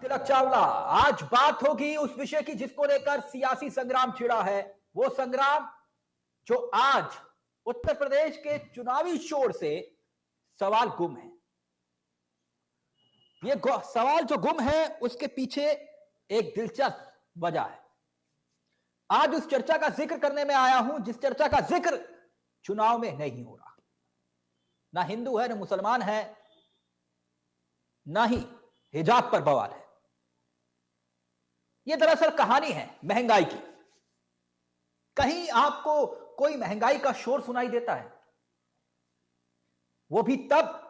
तिलक चावला। आज बात होगी उस विषय की जिसको लेकर सियासी संग्राम छिड़ा है। वो संग्राम जो आज उत्तर प्रदेश के चुनावी शोर से सवाल गुम है। ये सवाल जो गुम है उसके पीछे एक दिलचस्प वजह है। आज उस चर्चा का जिक्र करने में आया हूं जिस चर्चा का जिक्र चुनाव में नहीं हो रहा। ना हिंदू है, ना मुसलमान है, ना ही हिजाब पर बवाल है। यह दरअसल कहानी है महंगाई की। कहीं आपको कोई महंगाई का शोर सुनाई देता है? वो भी तब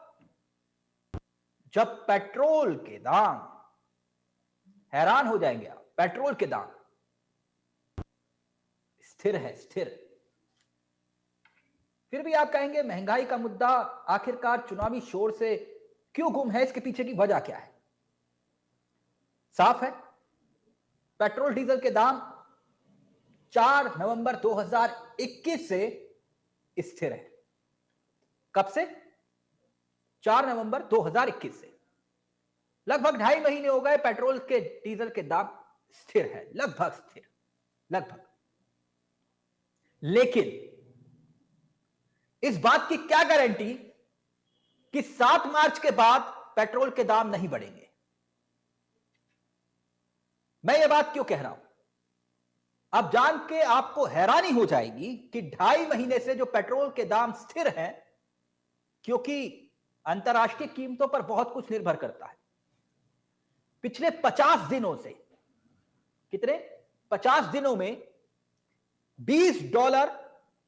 जब पेट्रोल के दाम, हैरान हो जाएंगे आप, पेट्रोल के दाम स्थिर है, स्थिर। फिर भी आप कहेंगे महंगाई का मुद्दा आखिरकार चुनावी शोर से क्यों गुम है? इसके पीछे की वजह क्या है? साफ है, पेट्रोल डीजल के दाम 4 नवंबर 2021 से स्थिर है। कब से? 4 नवंबर 2021 से। लगभग 2.5 महीने हो गए पेट्रोल के डीजल के दाम स्थिर है, लगभग स्थिर, लगभग। लेकिन इस बात की क्या गारंटी कि 7 मार्च के बाद पेट्रोल के दाम नहीं बढ़ेंगे? मैं ये बात क्यों कह रहा हूं? अब जान के आपको हैरानी हो जाएगी कि 2.5 महीने से जो पेट्रोल के दाम स्थिर हैं, क्योंकि अंतर्राष्ट्रीय कीमतों पर बहुत कुछ निर्भर करता है। पिछले 50 दिनों से, कितने? 50 दिनों में $20,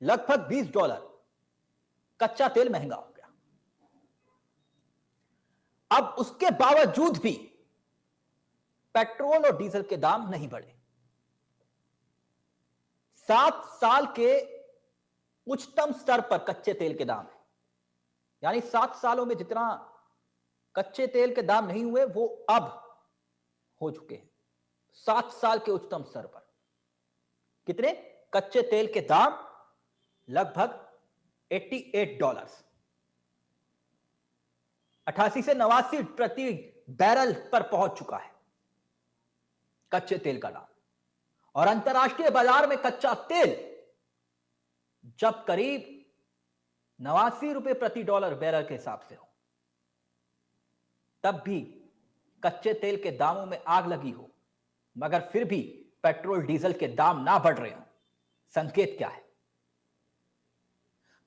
लगभग $20 कच्चा तेल महंगा हो गया। अब उसके बावजूद भी पेट्रोल और डीजल के दाम नहीं बढ़े। 7 साल के उच्चतम स्तर पर कच्चे तेल के दाम है। यानी 7 सालों में जितना कच्चे तेल के दाम नहीं हुए वो अब हो चुके हैं 7 साल के उच्चतम स्तर पर। कितने? कच्चे तेल के दाम लगभग $88, 88 से 89 प्रति बैरल पर पहुंच चुका है कच्चे तेल का दाम। और अंतर्राष्ट्रीय बाजार में कच्चा तेल जब करीब 89 रुपए प्रति डॉलर बैरल के हिसाब से हो, तब भी कच्चे तेल के दामों में आग लगी हो, मगर फिर भी पेट्रोल डीजल के दाम ना बढ़ रहे हो। संकेत क्या है?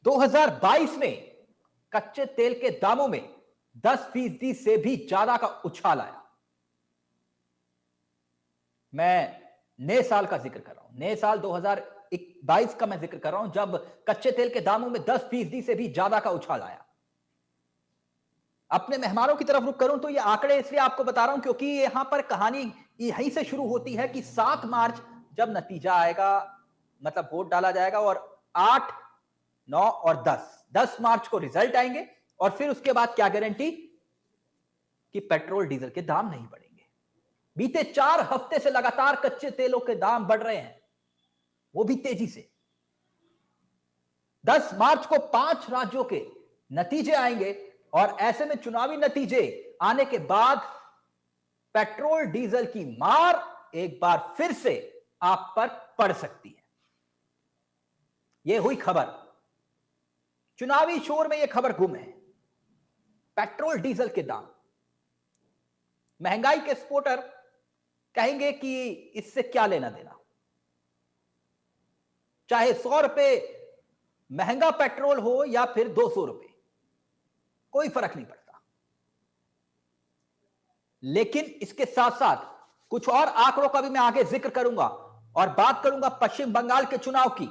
2022 में कच्चे तेल के दामों में 10% से भी ज्यादा का उछाल आया। मैं नए साल का जिक्र कर रहा हूं, नए साल 2022 का मैं जिक्र कर रहा हूं, जब कच्चे तेल के दामों में 10% से भी ज्यादा का उछाल आया। अपने मेहमानों की तरफ रुख करूं तो ये आंकड़े इसलिए आपको बता रहा हूं क्योंकि यहां पर कहानी यहीं से शुरू होती है कि 7 मार्च जब नतीजा आएगा, मतलब वोट डाला जाएगा, और 8, 9 और 10 मार्च को रिजल्ट आएंगे, और फिर उसके बाद क्या गारंटी कि पेट्रोल डीजल के दाम नहीं बढ़ेंगे। बीते 4 हफ्ते से लगातार कच्चे तेलों के दाम बढ़ रहे हैं, वो भी तेजी से। 10 मार्च को 5 राज्यों के नतीजे आएंगे, और ऐसे में चुनावी नतीजे आने के बाद पेट्रोल डीजल की मार एक बार फिर से आप पर पड़ सकती है। यह हुई खबर। चुनावी शोर में यह खबर गुम है। पेट्रोल डीजल के दाम, महंगाई के सपोर्टर कहेंगे कि इससे क्या लेना देना, चाहे 100 रुपए महंगा पेट्रोल हो या फिर 200 रुपए, कोई फर्क नहीं पड़ता। लेकिन इसके साथ साथ कुछ और आंकड़ों का भी मैं आगे जिक्र करूंगा, और बात करूंगा पश्चिम बंगाल के चुनाव की,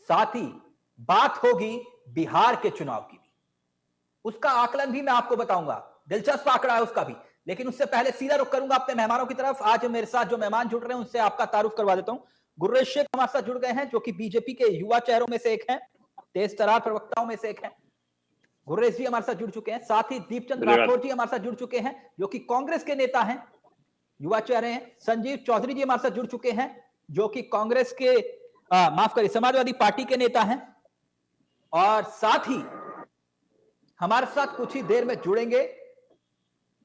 साथ ही बात होगी बिहार के चुनाव की भी। उसका आकलन भी मैं आपको बताऊंगा, दिलचस्प आंकड़ा है उसका भी। लेकिन उससे पहले सीधा रुख करूंगा अपने मेहमानों की तरफ। आज मेरे साथ जो मेहमान जुड़ रहे हैं उनसे आपका तारुफ करवा देता हूं। गुर्रेज शेख हमारे साथ जुड़ गए हैं, जो कि बीजेपी के युवा चेहरों में से एक हैं, तेज तरार प्रवक्ताओं में से एक हैं। गुर्रेज जी हमारे साथ जुड़ चुके हैं। साथ ही दीपचंद राठौर जी हमारे साथ जुड़ चुके हैं, जो कि कांग्रेस के नेता हैं, युवा चेहरे हैं। संजीव चौधरी जी हमारे साथ जुड़ चुके हैं, जो कि कांग्रेस के माफ करिए समाजवादी पार्टी के नेता हैं। और साथ ही हमारे साथ कुछ ही देर में जुड़ेंगे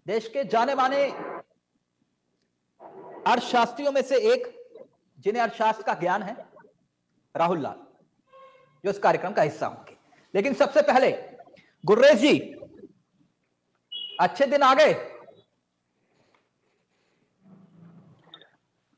देश के जाने माने अर्थशास्त्रियों में से एक जिन्हें अर्थशास्त्र का ज्ञान है, राहुल लाल, जो इस कार्यक्रम का हिस्सा होंगे। लेकिन सबसे पहले गुर्रेश जी, अच्छे दिन आ गए।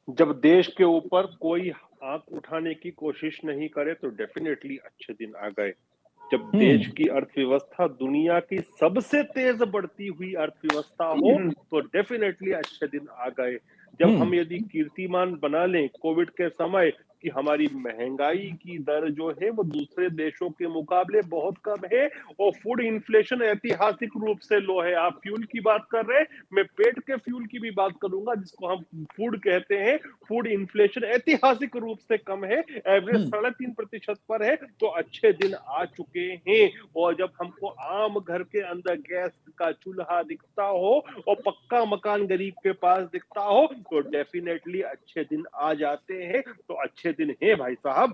जब देश के ऊपर कोई आंख उठाने की कोशिश नहीं करे तो डेफिनेटली अच्छे दिन आ गए। जब देश की अर्थव्यवस्था दुनिया की सबसे तेज बढ़ती हुई अर्थव्यवस्था हो तो डेफिनेटली अच्छे दिन आ गए। जब हम यदि कीर्तिमान बना लें कोविड के समय कि हमारी महंगाई की दर जो है वो दूसरे देशों के मुकाबले बहुत कम है और फूड इन्फ्लेशन ऐतिहासिक रूप से लो है। आप फ्यूल की बात कर रहे हैं, मैं पेट के फ्यूल की भी बात करूंगा जिसको हम फूड कहते हैं। फूड इन्फ्लेशन ऐतिहासिक रूप से कम है, एवरेज 3.5% पर है, तो अच्छे दिन आ चुके हैं। और जब हमको आम घर के अंदर गैस का चूल्हा दिखता हो और पक्का मकान गरीब के पास दिखता हो तो डेफिनेटली अच्छे दिन आ जाते हैं। तो अच्छे दिन है भाई साहब।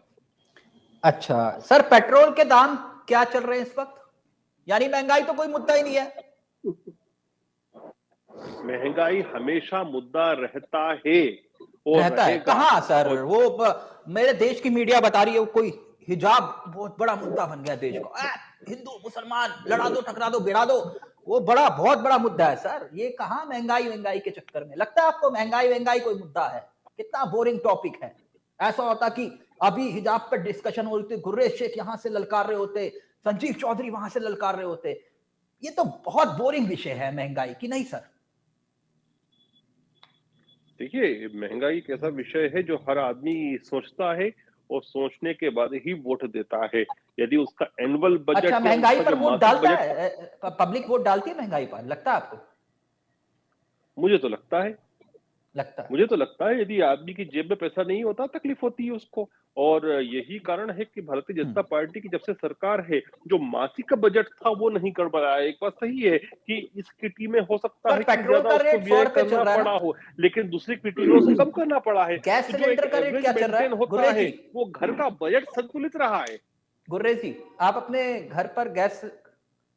अच्छा सर, पेट्रोल के दाम क्या चल रहे हैं इस वक्त? यानी महंगाई तो कोई मुद्दा ही नहीं है। महंगाई हमेशा मुद्दा रहता है और रहता है रहेगा। कहां सर? वो मेरे देश की मीडिया बता रही है कोई हिजाब बहुत बड़ा मुद्दा बन गया देश को। हिंदू मुसलमान लड़ा दो, टकरा दो, गिरा दो, वो बहुत बड़ा मुद्दा है सर। ये कहां महंगाई के चक्कर में? लगता है आपको महंगाई कोई मुद्दा है? कितना बोरिंग टॉपिक है। ऐसा होता कि अभी हिजाब पर डिस्कशन हो रही थी, गुर्रेश शेख यहां से ललकार रहे होते, संजीव चौधरी वहां से ललकार रहे होते। ये तो बहुत बोरिंग विषय है महंगाई की, नहीं सर? देखिए, महंगाई एक ऐसा विषय है जो हर आदमी सोचता है और सोचने के बाद ही वोट देता है। यदि उसका एनुअल बजट अच्छा, महंगाई पर वोट डालता बजट, है? पब्लिक वोट डालती है महंगाई पर, लगता है आपको? मुझे तो लगता है लगता है। मुझे तो लगता है यदि आदमी की जेब में पैसा नहीं होता तकलीफ होती है उसको। और यही कारण है कि भारतीय जनता पार्टी की जब से सरकार है जो मासिक बजट था वो नहीं कर पाया। एक बात सही है कि इस किटी में हो सकता है कि पेट्रोल ज्यादा का उसको रेट 100 व्यय रुपए चल करना रहा है पड़ा ना? हो, लेकिन दूसरी किटी में उसे कम करना पड़ा है। गैस तो जो एक सिलेंडर का रेट एवरेज क्या चल रहा मेंटेन है होता गुर्रेश है जी? वो घर का बजट संतुलित रहा है। गुर्रेश जी, आप अपने घर पर गैस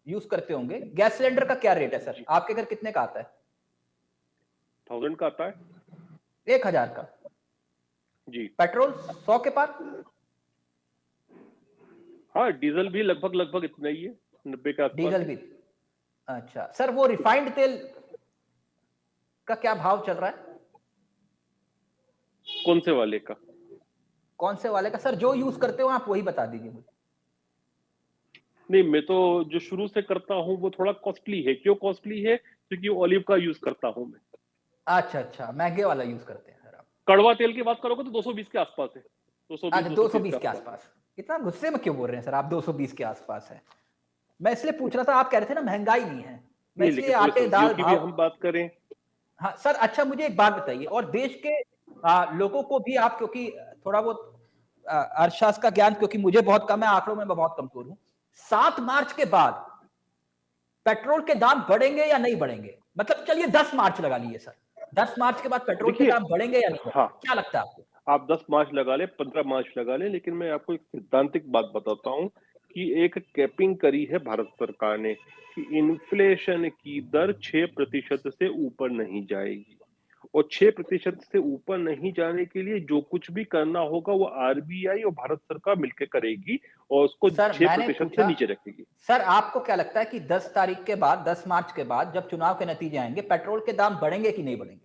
यूज करते होंगे, गैस सिलेंडर का क्या रेट है सर? आपके घर कितने का आता है? 1000 का आता है। 1000 का जी। पेट्रोल 100 के पार? हाँ, डीजल भी लगभग इतना ही है, 90 के आसपास। डीजल भी? अच्छा सर, वो रिफाइंड तेल का क्या भाव चल रहा है? कौन से वाले का? कौन से वाले का सर? जो यूज करते हो आप वही बता दीजिए मुझे। नहीं, मैं तो जो शुरू से करता हूँ वो थोड़ा कॉस्टली है। क्यों कॉस्टली है? क्योंकि ऑलिव का यूज करता हूँ मैं। अच्छा, महंगे वाला यूज करते हैं सर आप। कड़वा तेल की बात करोगे तो 220 के आसपास है। 220 अच्छा, 220 के आसपास। इतना गुस्से में क्यों बोल रहे हैं सर आप? 220 के आसपास है। मैं इसलिए पूछ रहा था, आप कह रहे थे ना महंगाई नहीं है, मैं नहीं, इसलिए लेकिन थोड़ी आटे सब्जियों दाल की भी भाव। हम बात करें। हाँ सर, अच्छा मुझे एक बात बताइए, और देश के लोगों को भी आप, क्योंकि थोड़ा बहुत अर्थशास्त्र का ज्ञान क्योंकि मुझे बहुत कम है, आंकड़ों में मैं बहुत कमजोर हूं। 7 मार्च के बाद पेट्रोल के दाम बढ़ेंगे या नहीं बढ़ेंगे? मतलब चलिए 10 मार्च लगा लिए सर, 10 मार्च के बाद पेट्रोल के देखिए, दाम बढ़ेंगे या नहीं बढ़ेंगे? हाँ, क्या लगता है आपको? आप 10 मार्च लगा लें, 15 मार्च लगा लें, लेकिन मैं आपको एक सिद्धांतिक बात बताता हूँ कि एक कैपिंग करी है भारत सरकार ने कि इन्फ्लेशन की दर 6% से ऊपर नहीं जाएगी। और 6% से ऊपर नहीं जाने के लिए जो कुछ भी करना होगा वो आरबीआई और भारत सरकार मिलकर करेगी और उसको सर मैंने 6% से पूछा, नीचे रखेगी। सर आपको क्या लगता है कि 10 तारीख के बाद, 10 मार्च के बाद जब चुनाव के नतीजे आएंगे, पेट्रोल के दाम बढ़ेंगे कि नहीं बढ़ेंगे?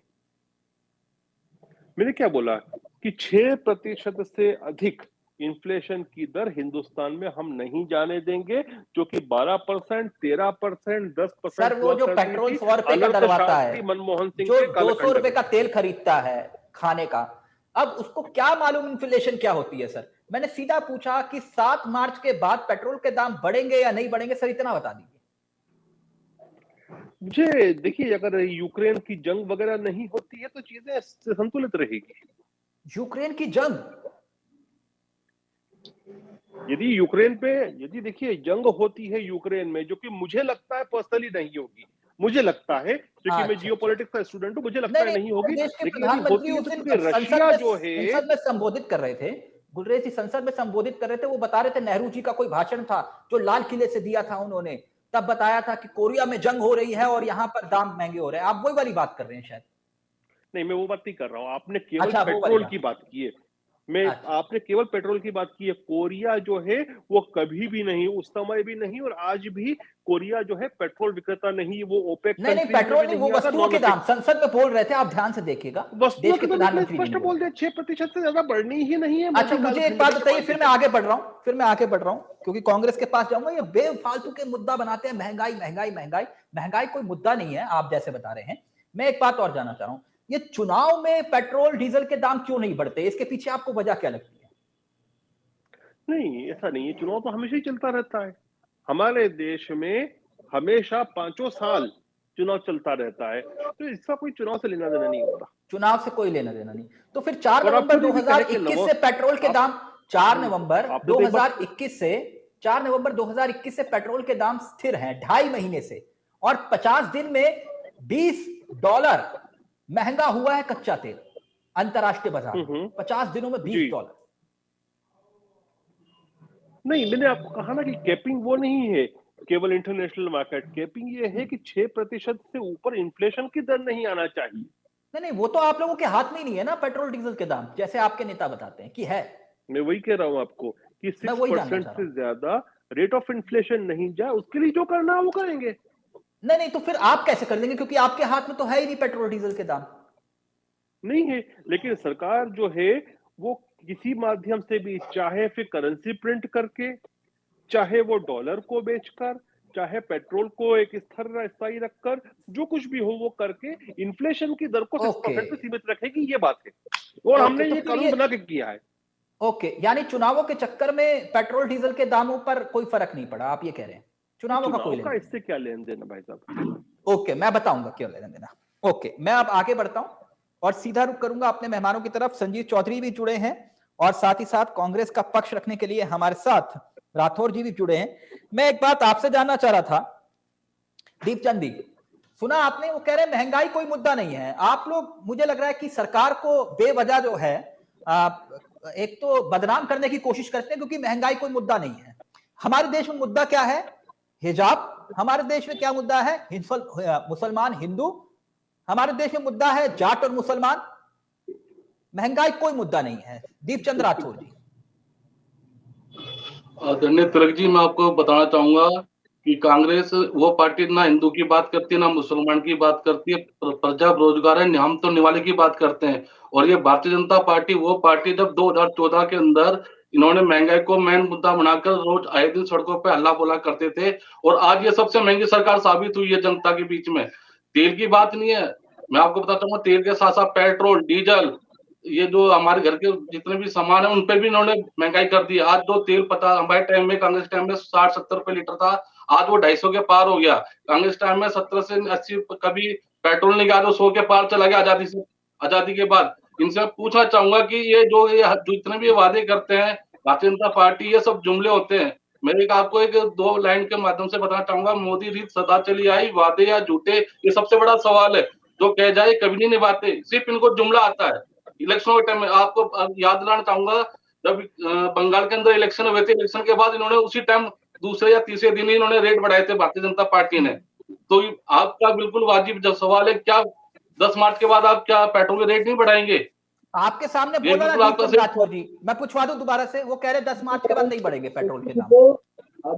मैंने क्या बोला कि 6% से अधिक इन्फ्लेशन की दर हिंदुस्तान में हम नहीं जाने देंगे, जो कि 12%, 13%, 10% सर वो हुआ जो करती पेट्रोल थी 100 रुपए का डलवाता है, अर्थशास्त्री मनमोहन सिंह जो के 200 कालखंड रुपए में। का तेल खरीदता है खाने का, अब उसको क्या मालूम इन्फ्लेशन क्या होती है सर? मैंने सीधा पूछा कि 7 मार्च के बाद पेट्रोल के दाम बढ़ेंगे या नहीं बढ़ेंगे, सर इतना बता दीजिए। मुझे देखिए, अगर यूक्रेन की जंग वगैरह नहीं होती है तो चीजें संतुलित रहेगी। यूक्रेन की जंग? यदि देखिए जंग होती है यूक्रेन में, जो कि मुझे लगता है पर्सनली नहीं होगी, मुझे लगता है क्योंकि मैं अच्छा। जियोपॉलिटिक्स का स्टूडेंट हूं, मुझे लगता नहीं है नहीं, नहीं हमारे होगी। देश के लेकिन यदि प्रधानमंत्री होती है उस तो दिन क्योंकि रशिया जो है। संसद में संबोधित कर रहे थे, गुलरेज जी संसद में संबोधित कर रहे थे, वो बता रहे थे नेहरू जी का कोई भाषण था जो लाल किले से दिया था उन्होंने, तब बताया था कि कोरिया में जंग हो रही है और यहाँ पर दाम महंगे हो रहे हैं। आप वही वाली बात कर रहे हैं शायद। नहीं, मैं वो बात नहीं कर रहा हूँ, आपने केवल अच्छा, वो वाली पेट्रोल बात। की बात की है। अच्छा, आपने केवल पेट्रोल की बात की है। कोरिया जो है वो कभी भी नहीं, उस समय भी नहीं और आज भी कोरिया जो है पेट्रोल विक्रेता नहीं, वो ओपेक नहीं नहीं, कंट्रीज में पेट्रोल भी नहीं, वो नहीं आता, वस्तुओं नॉन के दाम ओपेक। संसद में बोल रहे थे, आप ध्यान से देखिएगा। वस्तुओं देश के के दाम इसने प्रधानमंत्री जी स्पष्ट ने बोल बोला। दिया 6% से ज्यादा बढ़नी ही नहीं है अच्छा, मोदी मुझे एक बात कालखंड के बताइए, बाद फिर से। मैं आगे बढ़ रहा हूं, क्योंकि कांग्रेस के पास जाऊंगा। ये बेफालतू के मुद्दा बनाते हैं, महंगाई महंगाई महंगाई। महंगाई कोई मुद्दा नहीं है, आप जैसे बता रहे हैं। मैं एक बात और जानना चाह रहा हूं, ये चुनाव में पेट्रोल डीजल के दाम क्यों नहीं बढ़ते? इसके पीछे आपको वजह क्या लगती है? नहीं, ऐसा नहीं है, चुनाव तो हमेशा ही चलता रहता है। हमारे देश में हमेशा 5 साल चुनाव चलता रहता है, तो इसका कोई चुनाव से लेना देना नहीं होता। चुनाव से कोई लेना देना नहीं। तो फिर 4 और आप नवंबर खुद ही भी कहे कि 2021 से पेट्रोल के आप दाम 4 नवंबर आपने तो एक बात 2021 से 4 नवंबर 2021 से पेट्रोल के दाम स्थिर हैं 2.5 महीने से। और 50 दिन में $20 महंगा हुआ है कच्चा तेल अंतरराष्ट्रीय बाजार में। 50 दिनों में जी। $20। नहीं, मैंने आपको कहा ना कि कैपिंग वो नहीं है केवल इंटरनेशनल मार्केट। कैपिंग ये है कि 6% से ऊपर इन्फ्लेशन की दर नहीं आना चाहिए। नहीं नहीं, वो तो आप लोगों के हाथ में ही नहीं है ना, पेट्रोल डीजल के दाम, जैसे आपके नेता बताते हैं कि है। मैं वही कह रहा हूं आपको कि मैं वही जानना 6% चाह रहा से हूं। ज्यादा रेट ऑफ इन्फ्लेशन नहीं जाए, उसके लिए जो करना है वो करेंगे। नहीं नहीं, तो फिर आप कैसे कर लेंगे, क्योंकि आपके हाथ में तो है ही नहीं पेट्रोल डीजल के दाम। नहीं है, लेकिन सरकार जो है वो किसी माध्यम से भी, चाहे फिर करेंसी प्रिंट करके, चाहे वो डॉलर को बेचकर, चाहे पेट्रोल को एक स्थिर स्थायी रखकर, जो कुछ भी हो वो करके इन्फ्लेशन की दर को ओके 6% पे सीमित रखेगी, ये बात है। और ओके, हमने तो ये फिर कानून ये बना के किया है। ओके, यानी चुनावों के चक्कर में पेट्रोल डीजल के दामों पर कोई फर्क नहीं पड़ा, आप ये कह रहे हैं? ये चुनावों का कोई चुनाव लेना का देना इससे क्या लेन देन है भाई साहब? नहीं। ओके, मैं बताऊंगा क्यों लेना देना। ओके, मैं अब आगे बढ़ता हूं और सीधा रुख करूंगा अपने मेहमानों की तरफ। संजीव चौधरी भी जुड़े हैं और साथ ही साथ कांग्रेस का पक्ष रखने के लिए हमारे साथ राठौर जी भी जुड़े हैं। मैं एक बात आपसे जानना चाह रहा था, दीपचंद जी, सुना आपने, वो कह रहे हैं महंगाई कोई मुद्दा नहीं है। आप लोग, मुझे लग रहा है कि सरकार को बेवजह जो है एक तो बदनाम करने की कोशिश करते हैं, क्योंकि महंगाई कोई मुद्दा नहीं है। हमारे देश में मुद्दा क्या है? हिजाब। हमारे देश में क्या मुद्दा है? मुसलमान हिंदू। हमारे देश में मुद्दा है जाट और मुसलमान। महंगाई कोई मुद्दा नहीं है। दीपचंद राठौर जी। आदरणीय तिलक जी, मैं आपको बताना चाहूंगा कि कांग्रेस वो पार्टी ना हिंदू की बात करती है ना मुसलमान की बात करती है। प्रजा रोजगार है, हम तो निवाले की बात करते हैं। और ये भारतीय जनता पार्टी वो पार्टी जब 2014 के अंदर इन्होंने महंगाई को मेन मुद्दा बनाकर रोज आए दिन सड़कों पे हल्ला बोला करते थे, और आज ये सबसे महंगी सरकार साबित हुई है जनता के बीच में। तेल की बात नहीं है, मैं आपको बताता हूँ, तेल के साथ साथ पेट्रोल डीजल, ये जो हमारे घर के जितने भी सामान है उन पे भी इन्होंने महंगाई कर दी। आज जो तेल पता हमारे टाइम में, कांग्रेस टाइम में 60-70 रुपए लीटर था, आज वो 250 के पार हो गया। कांग्रेस टाइम में 17 से 80, कभी पेट्रोल नहीं गया तो 100 के पार चला गया आजादी के बाद। इनसे पूछना चाहूंगा कि ये जो जितने भी वादे करते हैं भारतीय जनता पार्टी, ये सब जुमले होते हैं। मैं आपको एक 2 लाइन के माध्यम से बताना चाहूंगा, मोदी रीत सदा चली आई, वादे या झूठे, ये सबसे बड़ा सवाल है। जो कह जाए कभी नहीं निभाते, सिर्फ इनको जुमला आता है। इलेक्शन के टाइम में आपको याद दिलाना चाहूंगा, जब बंगाल के अंदर इलेक्शन हुए थे, इलेक्शन के बाद इन्होंने उसी टाइम दूसरे या तीसरे दिन ही इन्होंने रेट बढ़ाए थे भारतीय जनता पार्टी ने। तो आपका बिल्कुल वाजिब जो सवाल है, क्या 10 मार्च के बाद आप क्या पेट्रोल के रेट नहीं बढ़ाएंगे? आपके सामने ये बोला ना बिल्कुल आपका दीपचंद राठौर जी, मैं पूछवा दूं दोबारा से, वो कह रहे 10 मार्च के बाद नहीं बढ़ेंगे पेट्रोल के दाम।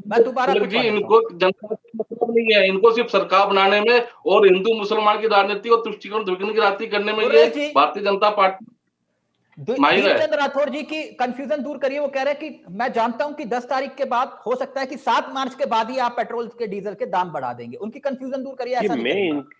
मैं दोबारा तिलक जी, पूछवा देता इनको हूं। जनता से मतलब नहीं है, इनको सिर्फ सरकार बनाने में और हिंदू मुसलमान की राजनीति और तुष्टिकरण ध्रुवीकरण की राजनीति करने में ये सुरेश जी, भारतीय जनता पार्टी माहिर है। दीपचंद राठौर जी की कंफ्यूजन दूर करिए। वो कह रहे हैं कि मैं जानता हूं कि 10 तारीख के बाद हो सकता है कि 7 मार्च के बाद ही आप पेट्रोल के डीजल के दाम बढ़ा देंगे। उनकी कंफ्यूजन दूर करिए, कि ऐसा नहीं मैं करेंगे।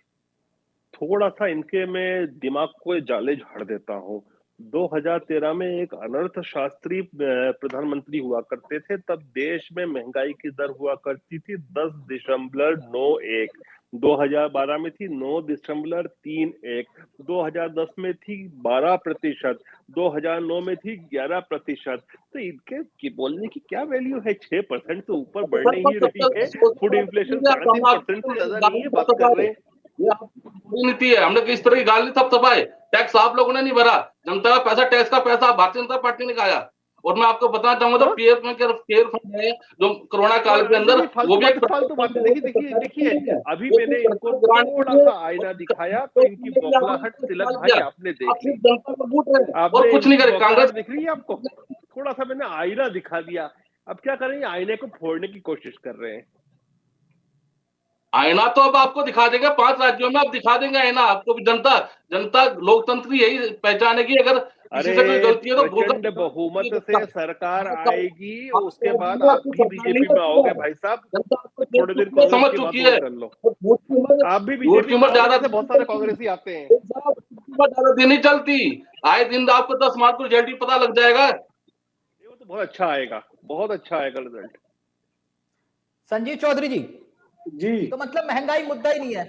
थोड़ा सा इनके मैं दिमाग को जाले झाड़ देता हूँ। 2013 में एक अनर्थशास्त्री प्रधानमंत्री हुआ करते थे, तब देश में महंगाई की दर हुआ करती थी 10.91। 2012 में थी 9.31। 2010 में थी 12%। 2009 में थी 11%। तो इनके बोलने की क्या वैल्यू है? 6% तो ऊपर बढ़ने ही रही है। फूड इन्फ्लेशन 3.5% से ज्यादा नहीं है, बात कर रहे हैं। ये आपकी नीति है, हमने किस तरह की गाली थपथपाए। टैक्स आप लोगों ने नहीं भरा, जनता का पैसा, टैक्स का पैसा भारतीय जनता पार्टी ने खाया। और मैं आपको बताना चाहूंगा तो पीएफ में केयर फंड है जो कोरोना काल के अंदर वो भी फालतू बात है। देखिए अभी मैंने इनको थोड़ा सा आईना दिखाया तो इनकी बौखलाहट तिलक भाई आपने देख ली, जनता को लूट रहे हैं और आपने कुछ नहीं करे। कांग्रेस दिख रही है आपको, थोड़ा सा मैंने आईना दिखा दिया, अब क्या करेंगे, आईने को फोड़ने की कोशिश कर रहे हैं। आईना तो अब आपको दिखा देंगे, 5 राज्यों में अब दिखा देंगे आईना आपको भी। जनता लोकतंत्र की यही पहचान है कि अगर किसी से कोई गलती है तो प्रचंड बहुमत से सरकार आएगी, उसके बाद आप भी बीजेपी में आओगे भाई साहब, थोड़े दिन को समझ चुकी है। आप भी बीजेपी में ज्यादा से बहुत सारे कांग्रेसी आते हैं, ज्यादा दिन नहीं चलती, आए दिन आपको 10 मार्च को रिजल्ट पता लग जाएगा। वो तो बहुत अच्छा आएगा, बहुत अच्छा आएगा रिजल्ट। संजीव चौधरी जी तो मतलब महंगाई मुद्दा ही नहीं है।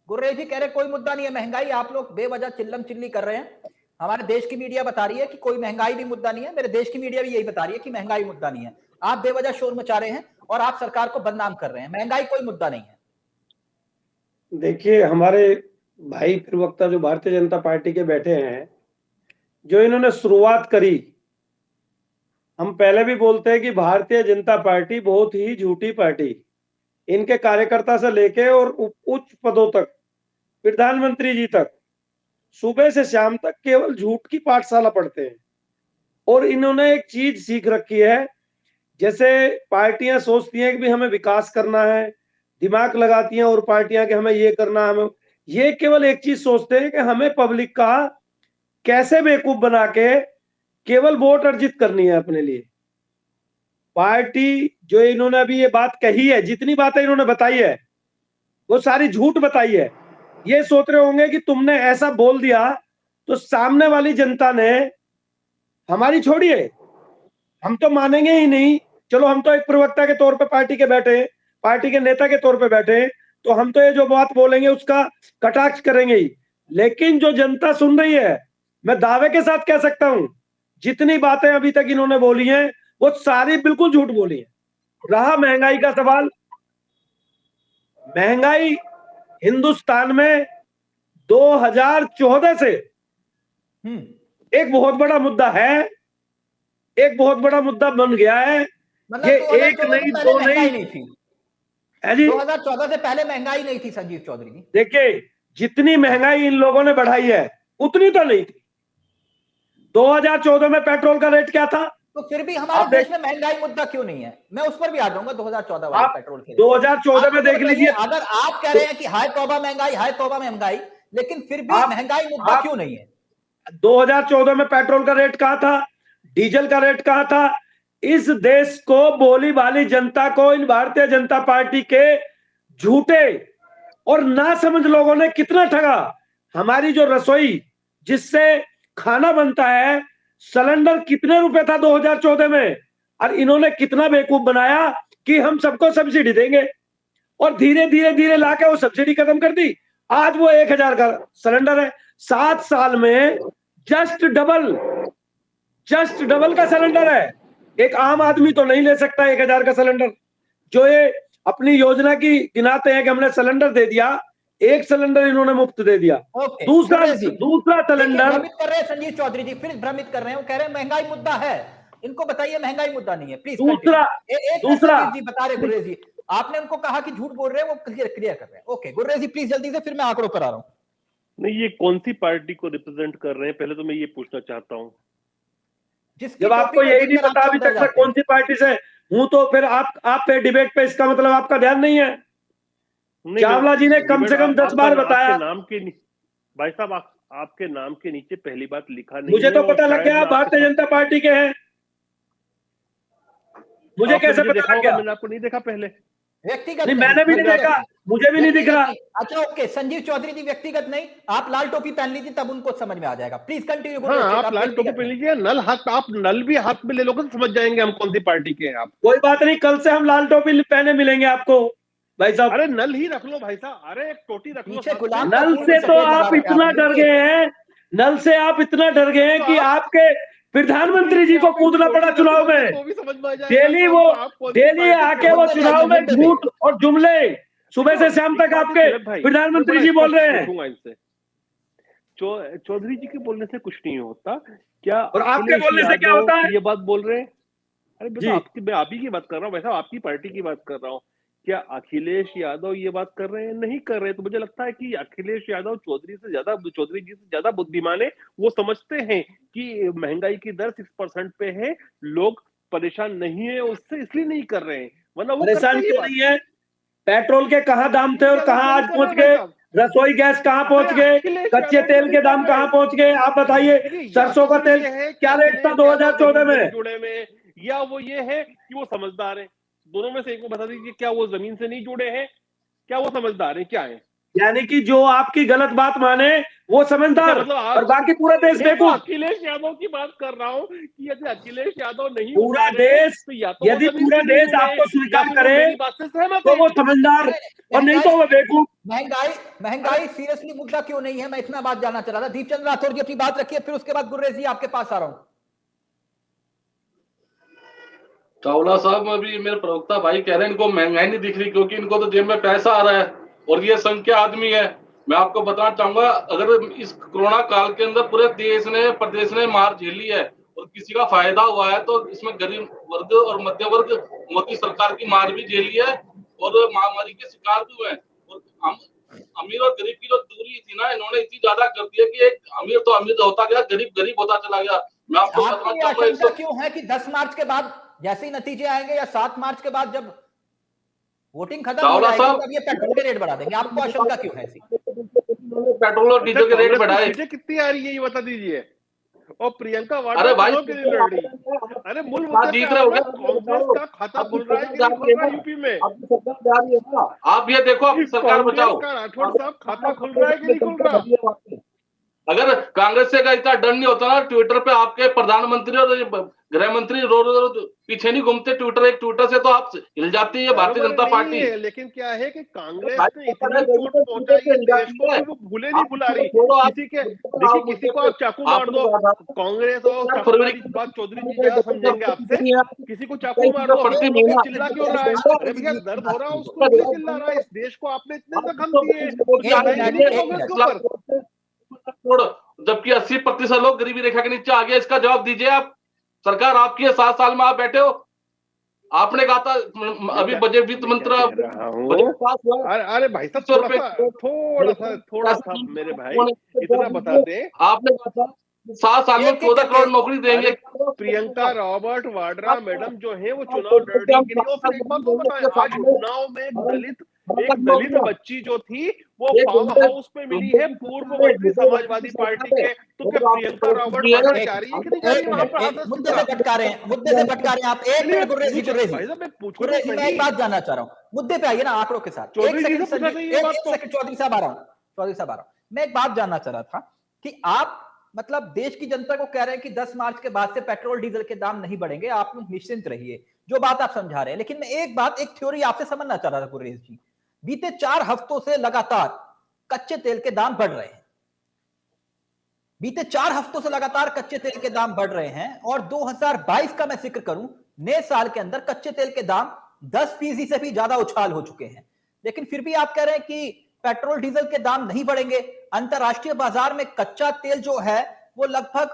गुर्रेज जी कह रहे कोई मुद्दा नहीं है महंगाई, आप लोग बेवजह चिल्लम चिल्ली कर रहे हैं। हमारे देश की मीडिया बता रही है कि कोई महंगाई भी मुद्दा नहीं है, मेरे देश की मीडिया भी यही बता रही है कि महंगाई मुद्दा नहीं है। आप बेवजह शोर मचा रहे हैं और आप सरकार को बदनाम कर रहे हैं। महंगाई कोई मुद्दा नहीं है। देखिए हमारे भाई प्रवक्ता जो भारतीय जनता पार्टी के बैठे हैं, जो इन्होंने शुरुआत करी, हम पहले भी बोलते हैं कि भारतीय जनता पार्टी बहुत ही झूठी पार्टी, इनके कार्यकर्ता से लेके और उच्च पदों तक, प्रधानमंत्री जी तक, सुबह से शाम तक केवल झूठ की पाठशाला पढ़ते हैं। और इन्होंने एक चीज सीख रखी है, जैसे पार्टियां सोचती हैं कि भी हमें विकास करना है, दिमाग लगाती हैं और पार्टियां कि हमें ये करना है, हमें ये केवल एक चीज सोचते हैं कि हमें पब्लिक का कैसे बेवकूफ बना के केवल वोट अर्जित करनी है अपने लिए। पार्टी जो इन्होंने अभी ये बात कही है, जितनी बातें इन्होंने बताई है वो सारी झूठ बताई है। ये सोच रहे होंगे कि तुमने ऐसा बोल दिया तो सामने वाली जनता ने हमारी छोड़िए, हम तो मानेंगे ही नहीं। चलो हम तो एक प्रवक्ता के तौर पे पार्टी के बैठे, पार्टी के नेता के तौर पे बैठे, तो हम तो ये जो बात बोलेंगे उसका कटाक्ष करेंगे ही। लेकिन जो जनता सुन रही है, मैं दावे के साथ कह सकता हूं, जितनी बातें अभी तक इन्होंने बोली हैं वो सारी बिल्कुल झूठ बोली है। रहा महंगाई का सवाल, महंगाई हिंदुस्तान में 2014 से एक बहुत बड़ा मुद्दा है, एक बहुत बड़ा मुद्दा बन गया है। मतलब ये एक नहीं दो नहीं थी है जी। 2014 से पहले महंगाई नहीं थी संजीव चौधरी जी। देखिए जितनी महंगाई इन लोगों ने बढ़ाई है उतनी तो नहीं थी। 2014 में पेट्रोल का रेट क्या था? तो फिर भी हमारे देश में महंगाई मुद्दा क्यों नहीं है? मैं उस पर भी आ जाऊंगा 2014 वाले पेट्रोल के। 2014 में देख लीजिए, अगर आप कह रहे हैं कि हाय तौबा महंगाई, हाय तौबा महंगाई, लेकिन फिर भी महंगाई मुद्दा क्यों नहीं है? 2014 में पेट्रोल का रेट कहा था, डीजल का रेट कहा था। इस देश को, बोली भाली जनता को इन भारतीय जनता पार्टी के झूठे और नासमझ लोगों ने कितना ठगा। हमारी जो रसोई जिससे खाना बनता है, सिलेंडर कितने रुपए था 2014 में, और इन्होंने कितना बेवकूफ बनाया कि हम सबको सब्सिडी देंगे, और धीरे धीरे धीरे लाके वो सब्सिडी खत्म कर दी। आज वो 1000 का सिलेंडर है। 7 साल में जस्ट डबल का सिलेंडर है। एक आम आदमी तो नहीं ले सकता 1000 का सिलेंडर। जो ये अपनी योजना की गिनाते हैं कि हमने सिलेंडर दे दिया, एक सिलेंडर इन्होंने मुफ्त दे दिया। दूसरा सिलेंडर भ्रमित कर रहे हैं संजीव चौधरी जी, फिर भ्रमित कर रहे हैं। वो कह रहे हैं महंगाई मुद्दा है, इनको बताइए महंगाई मुद्दा नहीं है प्लीज। दूसरा जी बता रहे गुर्रेज जी, आपने उनको कहा कि झूठ बोल रहे हैं, वो क्लियर कर रहे हैं। ओके गुर्रेज जी प्लीज जल्दी से, फिर मैं आंकड़ों पर आ रहा हूं। नहीं, ये कौन सी पार्टी को रिप्रेजेंट कर रहे हैं, पहले तो मैं ये पूछना चाहता हूं। जब आपको यही नहीं पता अभी तक कौन सी पार्टी से हूं, तो फिर आप पे डिबेट पे, इसका मतलब आपका ध्यान नहीं है। चावला जी ने कम से कम 10 बार बताया। नाम के भाई साहब आपके नाम के नीचे पहली बात लिखा नहीं। मुझे तो पता लग गया आप भारतीय जनता पार्टी के हैं। मुझे कैसे पता लग गया? मैंने आपको नहीं देखा पहले। व्यक्तिगत नहीं, मैंने भी नहीं देखा, मुझे भी नहीं दिख रहा। अच्छा ओके संजीव चौधरी जी, व्यक्तिगत नहीं, आप लाल टोपी पहन लीजिए तब उनको समझ में आ जाएगा। Please continue. हाँ, आप लाल टोपी पहन लीजिए, आप नल भी हाथ में ले लोगे तो समझ जाएंगे हम कौन सी पार्टी के हैं आप। कोई बात नहीं, कल से हम लाल टोपी पहने मिलेंगे आपको भाई साहब। अरे नल ही रख लो भाई साहब, अरे एक टोटी रख लो। नल से तो आप इतना डर गए हैं, नल से आप इतना डर गए हैं कि आपके प्रधानमंत्री जी को कूदना पड़ा चुनाव में। डेली आके वो चुनाव में झूठ और जुमले सुबह से शाम तक आपके प्रधानमंत्री जी बोल रहे हैं। चौधरी जी के बोलने से कुछ नहीं होता। क्या और आपके अखिलेश बोलने से क्या यादव होता है? ये बात बोल रहे हैं? अरे जी। मैं आप ही की बात कर रहा हूँ, वैसा आपकी पार्टी की बात कर रहा हूँ। क्या अखिलेश यादव ये बात कर रहे हैं? नहीं कर रहे। तो मुझे लगता है कि अखिलेश यादव चौधरी जी से ज्यादा बुद्धिमान है। वो समझते हैं कि महंगाई की दर 6% पे है, लोग परेशान नहीं है उससे, इसलिए नहीं कर रहे हैं, वरना वो परेशान करते ही क्यों बात। नहीं है? पेट्रोल के कहाँ दाम थे और क्या कहाँ क्यों नहीं आज कर पहुंच रहे भाई गए? साहब? रसोई गैस कहाँ पहुंच गए? अखिलेश कच्चे यादव तेल क्यों के नहीं दाम कर कहाँ रहे? पहुंच गए? आप बताइए। देखिए, या सरसों तो का फिर तेल ये है कि क्या रेट था अखिलेश यादव 2014 नहीं में? जुड़े में, या वो ये है कि वो समझदार है। दोनों में से एक को बता दीजिए, क्या वो जमीन से नहीं जुड़े हैं, क्या वो समझदार है, क्या है? यानी कि जो आपकी गलत बात माने वो क्या समझदार मतलब और बाकी पूरा देश मैं तो बेवकूफ। अखिलेश यादव की बात कर रहा हूँ कि यदि अखिलेश यादव नहीं पूरा उठा रहे हैं देश, तो या तो वो यदि जमीन पूरा से नहीं देश जुड़े हैं, आपको या स्वीकार फिर वो करे मेरी बात से सहमत तो है। वो समझदार और नहीं तो वो बेवकूफ। महंगाई सीरियसली मुद्दा क्यों नहीं है? मैं इतना बात जानना चाह रहा था। दीपचंद राठौर जी अपनी बात रखिए, फिर उसके बाद गुर्रेज जी आपके पास आ रहा हूं। चावला साहब, अभी मेरे प्रवक्ता भाई कह रहे हैं इनको महंगाई नहीं दिख रही क्योंकि इनको तो जेब में पैसा आ रहा है और ये संख्या आदमी है। मैं आपको बताना चाहूंगा, अगर इस कोरोना काल के अंदर पूरे देश ने प्रदेश ने मार झेली है और किसी का फायदा हुआ है तो इसमें गरीब वर्ग और मध्य वर्ग मोदी सरकार की मार भी झेली है और महामारी के शिकार भी हुए हैं। और हम अमीर और गरीब की जो दूरी थी ना, इन्होंने इतनी ज्यादा कर दी है कि एक अमीर तो अमीर होता गया, गरीब गरीब होता चला गया। मैं आपको बताना आपको ये चाहूंगा आशंका क्यों है कि 10 मार्च के बाद जैसे ही नतीजे आएंगे या 7 मार्च के बाद जब वोटिंग खत्म हो चावला जाएगी साहब, तब ये पेट्रोल के रेट बढ़ा देंगे? आपको आशंका क्यों है ऐसी? पेट्रोल और डीजल के रेट कांग्रेस को बढ़ाए। सीटें कितनी आ रही है ये बता दीजिए। और प्रियंका वाड्रा अरे भाई, चुनाव के लिए लड़ रही। अरे मूल मुद्दे पे जीत रहे आओ हो ना, क्या? कांग्रेस का खाता खुल रहा है कि नहीं खुल रहा है यूपी में? आपकी सरकार जा रही है ना, आप ये देखो अपनी सरकार कांग्रेस बचाओ। का राठौड़ साहब खाता खुल रहा है कि नहीं खुल रहा? अगर कांग्रेस से का इतना डर नहीं होता ना, ट्विटर पे आपके प्रधानमंत्री और गृह मंत्री रो रो पीछे नहीं घूमते, एक ट्विटर से तो आप हिल जाती है भारतीय जनता पार्टी। है, लेकिन क्या है कि कांग्रेस ने इतनी चोट पहुंचाई है देश को कि वो भूले नहीं भुला रही। किसी के देखिए, किसी को आप चाकू मार दो, कांग्रेस और चाकू वाली बात चौधरी जी क्या समझेंगे आपसे? किसी को चाकू मार दो, वो चिल्ला क्यों रहा है? अरे भैया, दर्द हो रहा है उसको, इसलिए चिल्ला रहा है। इस देश को आपने इतने जख्म दिए, कांग्रेस के ऊपर। जबकि 80% लोग गरीबी रेखा के नीचे आ गया। इसका जवाब दीजिए आप। सरकार आपकी है, 7 साल में आप बैठे हो। आपने कहा था अभी बजट वित्त मंत्री अरे भाई साहब, थोड़ा सा मेरे भाई इतना बता दें। आपने कहा था 7 साल में 14 करोड़ नौकरी देंगे। प्रियंका रॉबर्ट वाड्रा मैडम जो है वो चुनाव लड़ रही के लिए। फिर एक बात तो बताएं, आज उन्नाव में एक दलित बच्ची जो थी वो फार्म हाउस पे मिली है पूर्व मंत्री समाजवादी पार्टी के। तो क्या प्रियंका रॉबर्ट वाड्रा जा रही है कि नहीं जा रही वहां पर? मुद्दे से भटका रहे हैं आप। एक मिनट गुर्रेज जी, मैं एक बात जानना चाह रहा हूं, मुद्दे पे आइए ना आंकड़ों के साथ। एक सेकंड चौधरी साहब आ रहा हूं। मैं एक बात जानना चाह रहा था कि आप मतलब देश की जनता को कह रहे हैं कि 10 मार्च के बाद से पेट्रोल डीजल के दाम नहीं बढ़ेंगे, आप निश्चिंत रहिए, जो बात आप समझा रहे हैं। लेकिन मैं एक थ्योरी आपसे समझना चाह रहा था गुर्रेज जी। बीते 4 हफ्तों से लगातार कच्चे तेल के दाम बढ़ रहे हैं। बीते 4 हफ्तों से लगातार कच्चे तेल के दाम बढ़ रहे हैं और 2022 का मैं जिक्र करूं, नए साल के अंदर कच्चे तेल के दाम 10% से भी ज्यादा उछाल हो चुके हैं। लेकिन फिर भी आप कह रहे हैं कि पेट्रोल डीजल के दाम नहीं बढ़ेंगे। अंतरराष्ट्रीय बाजार में कच्चा तेल जो है वो लगभग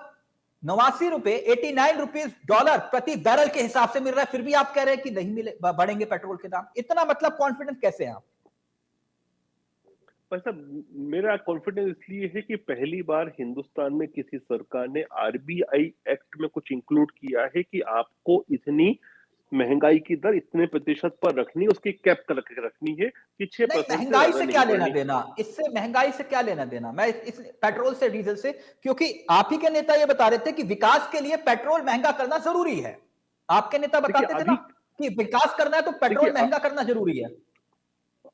89 रुपए, 89 रुपीज डॉलर प्रति बैरल के हिसाब से मिल रहा है। फिर भी आप कह रहे हैं कि नहीं मिले बढ़ेंगे पेट्रोल के दाम। इतना मतलब कॉन्फिडेंस कैसे है आप? मेरा कॉन्फिडेंस इसलिए है कि पहली बार हिंदुस्तान में किसी सरकार ने आरबीआई एक्ट में कुछ इंक्लूड किया है कि आपको इतनी महंगाई की दर इतने प्रतिशत पर रखनी, उसकी कैप करके रखनी है कि 6% महंगाई से क्या लेना देना? इससे महंगाई से क्या लेना देना? मैं इस पेट्रोल से डीजल से, क्योंकि आप ही के नेता ये बता रहे थे कि विकास के लिए पेट्रोल महंगा करना जरूरी है। आपके नेता बताते थे ना कि विकास करना है तो पेट्रोल महंगा करना जरूरी है।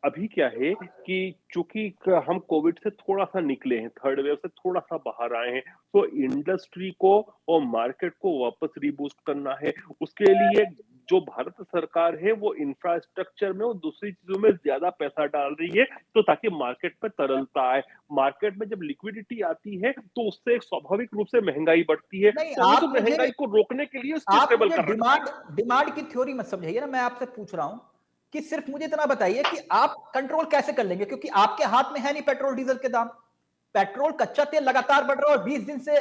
अभी क्या है कि चूंकि हम कोविड से थोड़ा सा निकले हैं, थर्ड वेव से थोड़ा सा बाहर आए हैं, तो इंडस्ट्री को और मार्केट को वापस रीबूस्ट करना है। उसके लिए जो भारत सरकार है वो इंफ्रास्ट्रक्चर में और दूसरी चीजों में ज्यादा पैसा डाल रही है, तो ताकि मार्केट में तरलता आए। मार्केट में जब लिक्विडिटी आती है तो उससे एक स्वाभाविक रूप से महंगाई बढ़ती है। तो महंगाई को रोकने के लिए डिमांड की थ्योरी मत समझाइए ना। मैं आपसे पूछ रहा हूं कि सिर्फ मुझे इतना बताइए कि आप कंट्रोल कैसे कर लेंगे, क्योंकि आपके हाथ में है नहीं पेट्रोल डीजल के दाम। पेट्रोल कच्चा तेल लगातार बढ़ रहा है और 20 दिन से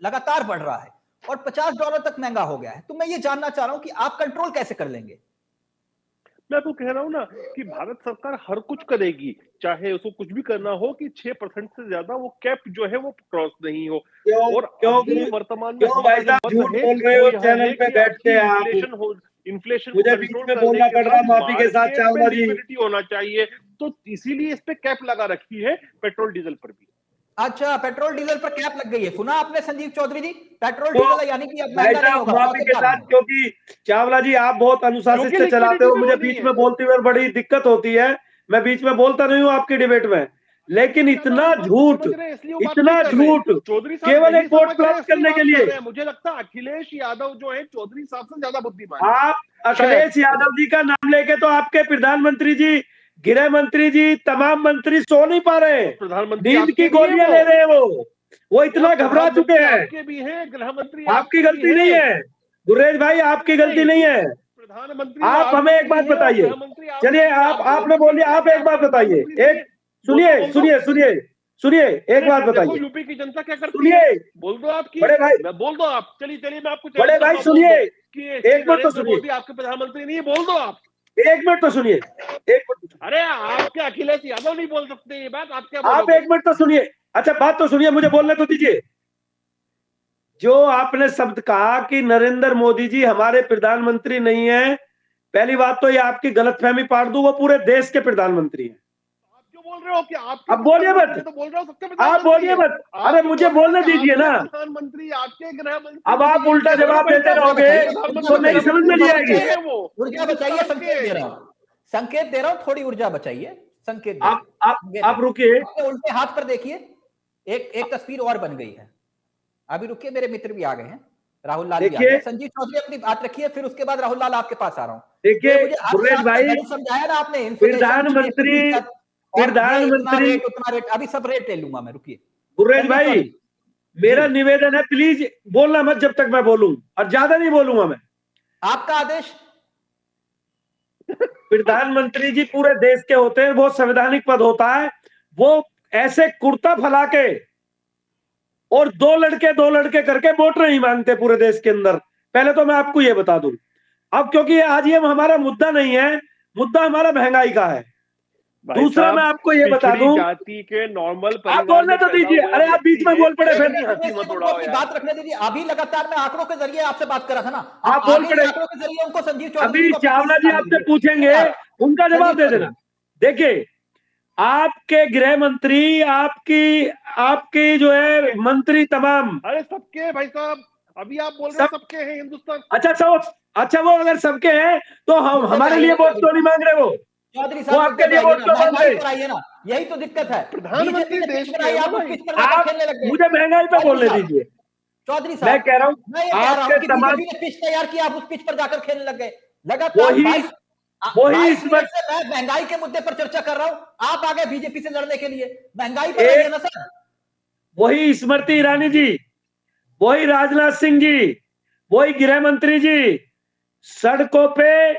लगातार बढ़ रहा है और $50 तक महंगा हो गया है। तो मैं ये जानना चाह रहा हूं कि आप कंट्रोल कैसे कर लेंगे? मैं तो कह रहा हूं ना कि भारत सरकार हर कुछ करेगी, चाहे उसको कुछ भी करना हो कि 6% से ज्यादा वो कैप जो है वो क्रॉस नहीं हो। और अभी वर्तमान में क्यों भाई साहब झूठ बोल रहे हो चैनल पे बैठ के आप? इन्फ्लेशन को मुझे बीच कंट्रोल में करने बोलना के पड़ रहा है बाद माफी के साथ मार्केट में चावला जी। लिक्विडिटी होना चाहिए, तो इसीलिए इस पे कैप लगा रखी है पेट्रोल डीजल पर भी। अच्छा, पेट्रोल डीजल पर कैप लग गई है, सुना आपने संजीव चौधरी जी? पेट्रोल तो डीजल यानी कि अब भाई महंगा नहीं साहब होगा, माफी के 100 साथ, क्योंकि चावला जी आप बहुत अनुशासित क्योंकि से चलाते लिक्विडिटी हो, भी मुझे होनी बीच है। में बोलते हुए बड़ी दिक्कत होती है। मैं बीच में बोलता नहीं हूँ आपकी डिबेट में, लेकिन इतना झूठ, इतना झूठ चौधरी साहब केवल नहीं एक वोट समझ रहे प्राप्त इसलिए करने बात के कर लिए। रहे हैं। मुझे लगता है अखिलेश यादव जो है चौधरी साहब से ज्यादा बुद्धिमान है। आप अखिलेश यादव जी का नाम लेके तो आपके प्रधानमंत्री जी, गृह मंत्री जी, तमाम मंत्री सो नहीं पा रहे, प्रधानमंत्री नींद आपके की भी हैं गोलियां ले रहे हैं वो इतना घबरा प्रधानमंत्री चुके हैं। आपके भी हैं, गृह मंत्री आपकी आपके भी गलती नहीं हैं। है गुरेज भाई, आपकी गलती नहीं है। प्रधानमंत्री आप हमें एक बात बताइए, चलिए आपने बोल दिया, आप एक बात बताइए, एक सुनिए सुनिए सुनिए सुनिए, एक बात बताइए, यूपी की जनता क्या करती सुनिए है, बोल दो आपकी, बड़े भाई, मैं बोल दो आप, चलिए चलिए मैं आपको बड़े भाई सुनिए, एक मिनट तो नरेंद्र सुनिए, मोदी आपके प्रधानमंत्री नहीं है, बोल दो आप। एक मिनट तो सुनिए, एक मिनट, अरे आपके अखिलेश यादव नहीं बोल सकते ये बात, आप क्या आप बोलोगे? एक मिनट तो सुनिए। अच्छा बात तो सुनिए, मुझे बोलने तो दीजिए। जो आपने शब्द कहा कि नरेंद्र मोदी जी हमारे प्रधानमंत्री नहीं है, पहली बात तो ये आपकी गलतफहमी पाड़ दूं, वो पूरे देश के प्रधानमंत्री हैं। आप क्यों बोल रहे हो कि आप अब बोलिए मत, तो बोल रहे हो सबके आप प्रधानमंत्री बोलिए है। मत, आप अरे क्यों मुझे बोल रहे हो बोलने कि दीजिए ना। आपके प्रधानमंत्री आपके गृह मंत्री, अब आप उल्टा जवाब देते रहोगे तो नहीं समझ में नहीं आएगी। ऊर्जा बचाइए, संकेत दे रहा हूं, संकेत दे रहा हूं, थोड़ी ऊर्जा बचाइए, संकेत दे रहा हूं। आप रुकिए, अपने उल्टे हाथ पर देखिए, एक तस्वीर और बन गई है। अभी रुकिए, मेरे मित्र भी आ गए हैं, राहुल लाल भी आ गए। संजीव चौधरी अपनी बात रखिए, फिर उसके बाद राहुल लाल आपके पास आ रहा हूं। देखिए मुझे गुरेज भाई, समझाया ना आपने, प्रधानमंत्री रेट उतना रेट, अभी सब रेट ले लूंगा मैं, रुकिए। गुरेज भाई मेरा निवेदन है, प्लीज बोलना मत जब तक मैं बोलूं, और ज्यादा नहीं बोलूंगा मैं। आपका आदेश। प्रधानमंत्री जी पूरे देश के होते हैं, बहुत संवैधानिक पद होता है, वो ऐसे कुर्ता फैला के और दो लड़के करके वोट नहीं मांगते पूरे देश के अंदर। पहले तो मैं आपको ये बता दूं, अब क्योंकि आज ये हमारा मुद्दा नहीं है, मुद्दा हमारा महंगाई का है। दूसरा मैं आपको ये बता दूं, जाति के नॉर्मल, आप बोलने तो दीजिए, अरे आप बीच में बोल पड़े, फिर बात रखने दीजिए। अभी लगातार मैं आंकड़ों के जरिए आपसे बात कर रहा था ना, आप बोल पड़े, आंकड़ों के जरिए उनको संजीव चौधरी, अभी चावला जी आपसे पूछेंगे, उनका जवाब दे देना। देखिए आपके गृह मंत्री, आपकी जो है मंत्री तमाम, अरे सबके भाई साहब, अभी आप बोल रहे हैं सबके हैं हिंदुस्तान। अच्छा वो अगर सबके हैं तो हम हमारे लिए वोट क्यों नहीं मांग रहे? वो चौधरी वो आपके लिए वोट क्यों मांग रहे? कराइए ना, यही तो दिक्कत है। प्रधानमंत्री देश के आप मुझे महंगाई पे बोलने दीजिए। चौधरी साहब मैं कह रहा हूँ आपके तमाम पिच तैयार किया, आप उस पिच पर जाकर खेलने लग गए लगातार। वही इस मैं महंगाई के मुद्दे पर चर्चा कर रहा हूं, आप आगे बीजेपी से लड़ने के लिए महंगाई पर रही है ना सर। वही स्मृति ईरानी जी, वही राजनाथ सिंह जी, वही गृह मंत्री जी सड़कों पे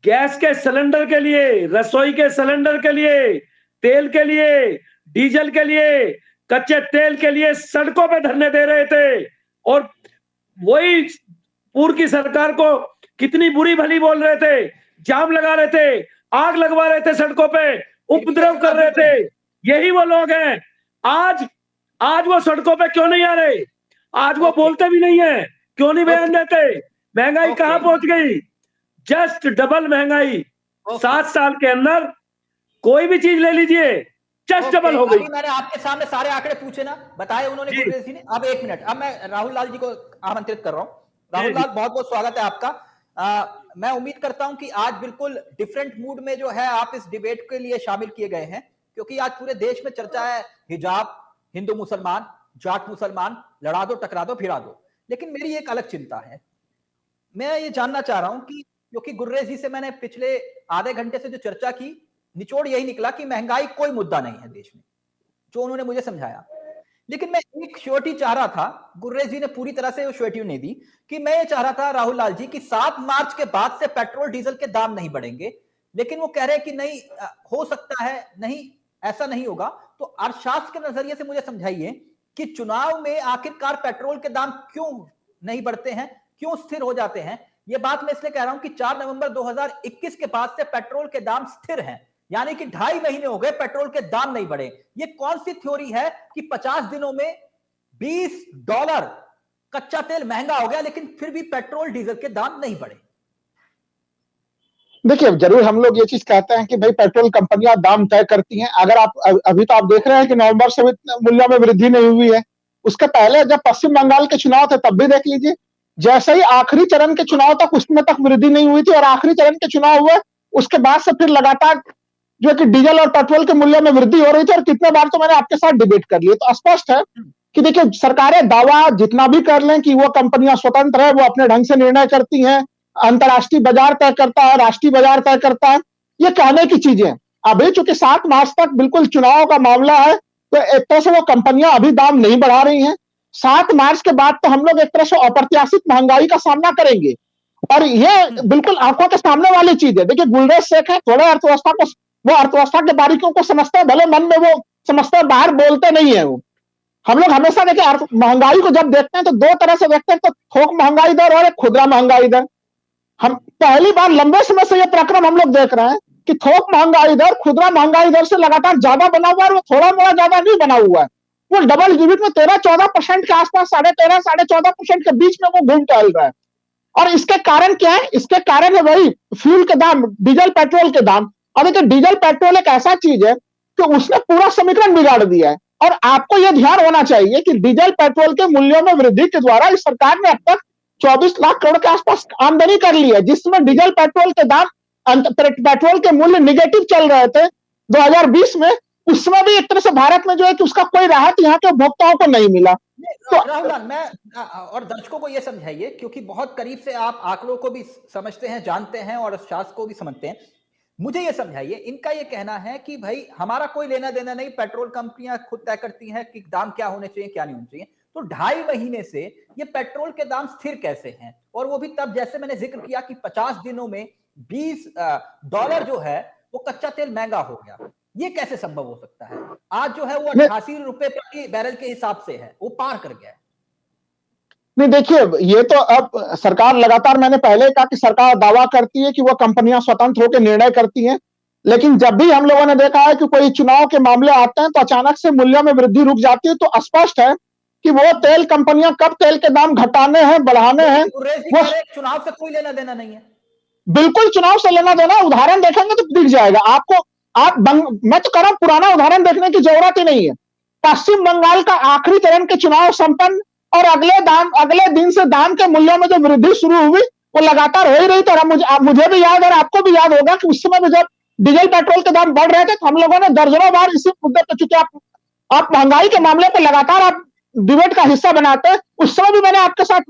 गैस के सिलेंडर के लिए, रसोई के सिलेंडर के लिए, तेल के लिए, डीजल के लिए, कच्चे तेल के लिए सड़कों पे धरने दे रहे थे। और वही पूर्व की सरकार को कितनी बुरी भली बोल रहे थे, जाम लगा रहे थे, आग लगवा रहे थे सड़कों पे, उपद्रव कर रहे थे। यही वो लोग हैं। आज वो सड़कों पे क्यों नहीं आ रहे? आज वो बोलते भी नहीं है, क्यों नहीं बयान देते? महंगाई कहां पहुंच गई? जस्ट डबल महंगाई। 7 साल के अंदर कोई भी चीज ले लीजिए, जस्ट डबल हो गई। मैंने आपके सामने सारे आंकड़े पूछे ना, बताए उन्होंने गुरुदेव जी ने। अब 1 मिनट, अब मैं राहुल लाल जी को आमंत्रित कर रहा हूं। राहुल लाल, बहुत बहुत स्वागत है आपका। मैं उम्मीद करता हूं कि आज बिल्कुल डिफरेंट मूड में जो है आप इस डिबेट के लिए शामिल किए गए हैं, क्योंकि आज पूरे देश में चर्चा है हिजाब, हिंदू मुसलमान, जाट मुसलमान, लड़ा दो, टकरा दो, भिड़ा दो। लेकिन मेरी एक अलग चिंता है। मैं ये जानना चाह रहा हूं कि क्योंकि गुर्रेज जी से मैंने पिछले आधे घंटे से जो चर्चा की, निचोड़ यही निकला कि महंगाई कोई मुद्दा नहीं है देश में, जो उन्होंने मुझे समझाया। लेकिन मैं एक श्योरिटी चाह रहा था, गुर्रेज जी ने पूरी तरह से वो श्योरिटी नहीं दी, कि मैं ये चाह रहा था राहुल लाल जी कि 7 मार्च के बाद से पेट्रोल डीजल के दाम नहीं बढ़ेंगे। लेकिन वो कह रहे हैं कि नहीं, हो सकता है, नहीं ऐसा नहीं होगा। तो अर्थशास्त्र के नजरिए से मुझे समझाइए कि चुनाव में आखिरकार पेट्रोल के दाम क्यों नहीं बढ़ते हैं, क्यों स्थिर हो जाते हैं। यह बात मैं इसलिए कह रहा हूं कि 4 नवंबर 2021 के बाद से पेट्रोल के दाम स्थिर हैं, यानी कि 2.5 महीने हो गए पेट्रोल के दाम नहीं बढ़े। ये कौन सी थ्योरी है कि 50 दिनों में $20 कच्चा तेल महंगा हो गया लेकिन फिर भी पेट्रोल डीजल के दाम नहीं बढ़े? देखिए, जरूर हम लोग ये चीज कहते हैं कि भाई पेट्रोल कंपनियां दाम तय करती हैं। अगर आप अभी तो आप देख रहे हैं कि नवंबर से मूल्य में वृद्धि नहीं हुई है। उसके पहले जब पश्चिम बंगाल के चुनाव थे तब भी देख लीजिए, जैसे ही आखिरी चरण के चुनाव तक उसमें तक वृद्धि नहीं हुई थी और आखिरी चरण के चुनाव हुए उसके बाद से फिर लगातार जो है कि डीजल और पेट्रोल के मूल्य में वृद्धि हो रही थी। और कितने बार तो मैंने आपके साथ डिबेट कर लिए। तो स्पष्ट है कि देखिए, सरकारें दावा जितना भी कर लें कि वो कंपनियां स्वतंत्र है, वो अपने ढंग से निर्णय करती हैं, अंतर्राष्ट्रीय बाजार तय करता है, राष्ट्रीय बाजार तय करता है, ये कहने की चीजें। अभी चूंकि 7 मार्च तक बिल्कुल चुनाव का मामला है, तो एक तरह से वो कंपनियां अभी दाम नहीं बढ़ा रही हैं। 7 मार्च के बाद तो हम लोग एक तरह से अप्रत्याशित महंगाई का सामना करेंगे और ये बिल्कुल आंखों के सामने वाली चीज है। देखिए, गुलरेज शेख है, थोड़े अर्थव्यवस्था को, वो अर्थव्यवस्था के बारीकियों को समझते हैं, भले मन में वो समझते हैं, बाहर बोलते नहीं है वो। हम लोग हमेशा देखिए महंगाई को जब देखते हैं तो 2 तरह से देखते हैं, तो थोक महंगाई दर और एक खुदरा महंगाई दर। हम पहली बार लंबे समय से ये प्रक्रम हम लोग देख रहे हैं कि थोक महंगाई दर खुदरा महंगाई दर से लगातार ज्यादा बना हुआ है। वो थोड़ा मोड़ा ज्यादा नहीं बना हुआ है, वो डबल डिजिट में 13-14% के आसपास, 13.5-14.5% के बीच में वो घूम टहल रहा है। और इसके कारण क्या है? इसके कारण है वही फ्यूल के दाम, डीजल पेट्रोल के दाम। और देखिए, डीजल पेट्रोल एक ऐसा चीज है कि उसने पूरा समीकरण बिगाड़ दिया है। और आपको यह ध्यान होना चाहिए कि डीजल पेट्रोल के मूल्यों में वृद्धि के द्वारा इस सरकार ने अब तक 24 लाख करोड़ के आसपास आमदनी कर ली है, जिसमें डीजल पेट्रोल के दाम, पेट्रोल के मूल्य निगेटिव चल रहे थे 2020 में। उसमें भी एक तरह से भारत में जो है कि उसका कोई राहत यहाँ के उपभोक्ताओं को नहीं मिला। तो राहुल, मैं और दर्शकों को यह समझाइए, क्योंकि बहुत करीब से आप आंकड़ों को भी समझते हैं, जानते हैं और शास्त्र को भी समझते हैं। मुझे यह समझाइए, इनका यह कहना है कि भाई हमारा कोई लेना देना नहीं, पेट्रोल कंपनियां खुद तय करती हैं कि दाम क्या होने चाहिए, क्या नहीं होने चाहिए। तो 2.5 महीने से ये पेट्रोल के दाम स्थिर कैसे हैं? और वो भी तब, जैसे मैंने जिक्र किया कि 50 दिनों में $20 जो है वो कच्चा तेल महंगा हो गया। ये कैसे संभव हो सकता है? आज जो है वो 88 रुपए प्रति बैरल के हिसाब से है, वो पार कर गया है। नहीं, देखिए, ये तो अब सरकार लगातार, मैंने पहले कहा कि सरकार दावा करती है कि वो कंपनियां स्वतंत्र होकर निर्णय करती हैं, लेकिन जब भी हम लोगों ने देखा है कि कोई चुनाव के मामले आते हैं तो अचानक से मूल्य में वृद्धि रुक जाती है। तो स्पष्ट है कि वो तेल कंपनियां कब तेल के दाम घटाने हैं, बढ़ाने हैं, वो चुनाव से कोई लेना देना नहीं है। बिल्कुल चुनाव से लेना देना। उदाहरण देखेंगे तो दिख जाएगा आपको। मैं तो कह रहा हूं, पुराना उदाहरण देखने की जरूरत ही नहीं है। पश्चिम बंगाल का आखिरी चरण के चुनाव संपन्न और अगले दिन से दाम के मूल्यों में जो वृद्धि शुरू हुई वो लगातार हो ही रही थी। मुझे भी याद है और आपको भी याद होगा कि उस समय भी जब डीजल पेट्रोल के दाम बढ़ रहे थे तो हम लोगों ने दर्जनों बार इसी मुद्दे पर, चूंकि आप महंगाई के मामले पर लगातार आप डिबेट का हिस्सा बनाते हैं, उस समय भी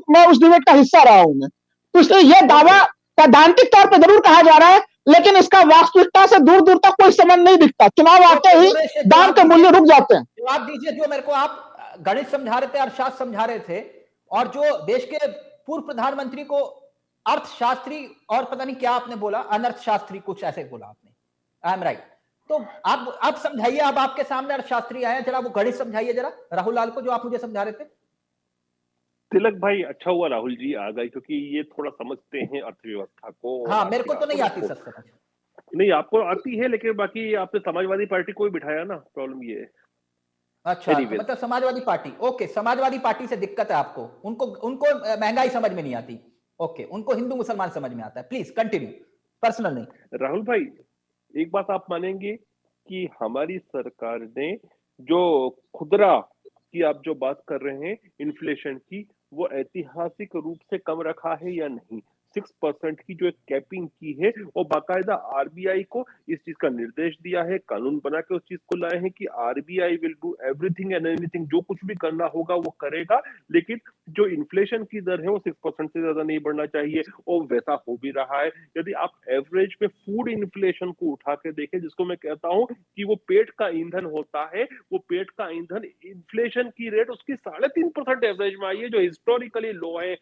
मैं उस डिबेट का हिस्सा रहा हूं मैं। तो इसलिए यह दावा सैद्धांतिक तौर पर जरूर कहा जा रहा है, लेकिन इसका वास्तविकता से दूर दूर तक कोई संबंध नहीं दिखता। चुनाव आते ही दाम के मूल्य रुक जाते हैं। जवाब दीजिए, जो मेरे को आप गणित समझा रहे थे, अर्थशास्त्र समझा रहे थे, और जो देश के पूर्व प्रधानमंत्री को अर्थशास्त्री और पता नहीं क्या आपने बोला, अनर्थशास्त्री, कुछ ऐसे बोला आपने। I am right? तो आप समझाइए, अब आपके सामने अर्थशास्त्री आया, जरा वो गणित समझाइए जरा राहुल लाल को, जो आप मुझे समझा रहे थे। तिलक भाई, अच्छा हुआ राहुल जी आ गए, क्योंकि ये थोड़ा समझते हैं अर्थव्यवस्था को। हाँ, मेरे को तो नहीं आती सच समझ। नहीं, आपको आती है, लेकिन बाकी आपने समाजवादी पार्टी को भी बिठाया ना, प्रॉब्लम ये है। अच्छा, तो मतलब Samajwadi party, okay, Samajwadi party से दिक्कत है आपको। उनको महंगाई समझ में नहीं आती। ओके, उनको हिंदू मुसलमान समझ में आता है। प्लीज कंटिन्यू, पर्सनल नहीं। राहुल भाई, एक बात आप मानेंगे कि हमारी सरकार ने जो खुदरा की आप जो बात कर रहे हैं इन्फ्लेशन की, वो ऐतिहासिक रूप से कम रखा है या नहीं? 6% की जो एक कैपिंग की है, वो बाकायदा आरबीआई को इस चीज का निर्देश दिया है, कानून बना के उस चीज को लाए हैं कि RBI will do everything and anything, जो कुछ भी करना होगा वो करेगा, लेकिन जो इन्फ्लेशन की दर है वो 6% से ज्यादा नहीं बढ़ना चाहिए, और वैसा हो भी रहा है। यदि आप एवरेज में फूड इन्फ्लेशन को उठा के देखें, जिसको मैं कहता हूं कि वो पेट का ईंधन होता है, वो पेट का ईंधन, इन्फ्लेशन की रेट उसकी 3.5% एवरेज में आई है, जो हिस्टोरिकली लो है।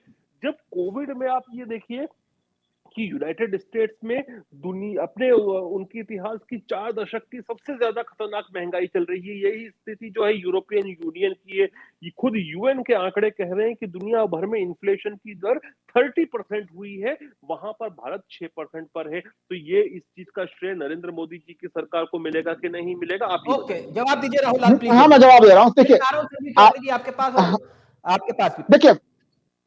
जब कोविड में आप ये देखिए कि यूनाइटेड स्टेट्स में दुनिया अपने उनके इतिहास की 4 दशक की सबसे ज्यादा खतरनाक महंगाई चल रही है। यही स्थिति जो है यूरोपियन यूनियन की है। ये खुद यूएन के आंकड़े कह रहे हैं कि दुनिया भर में इन्फ्लेशन की दर 30% हुई है, वहां पर भारत 6% पर है। तो ये इस चीज का श्रेय नरेंद्र मोदी जी की सरकार को मिलेगा कि नहीं मिलेगा, आप ही ओके, जवाब दीजिए राहुल लाल प्लीज। हाँ, मैं जवाब दे रहा हूँ। देखिए आपके पास भी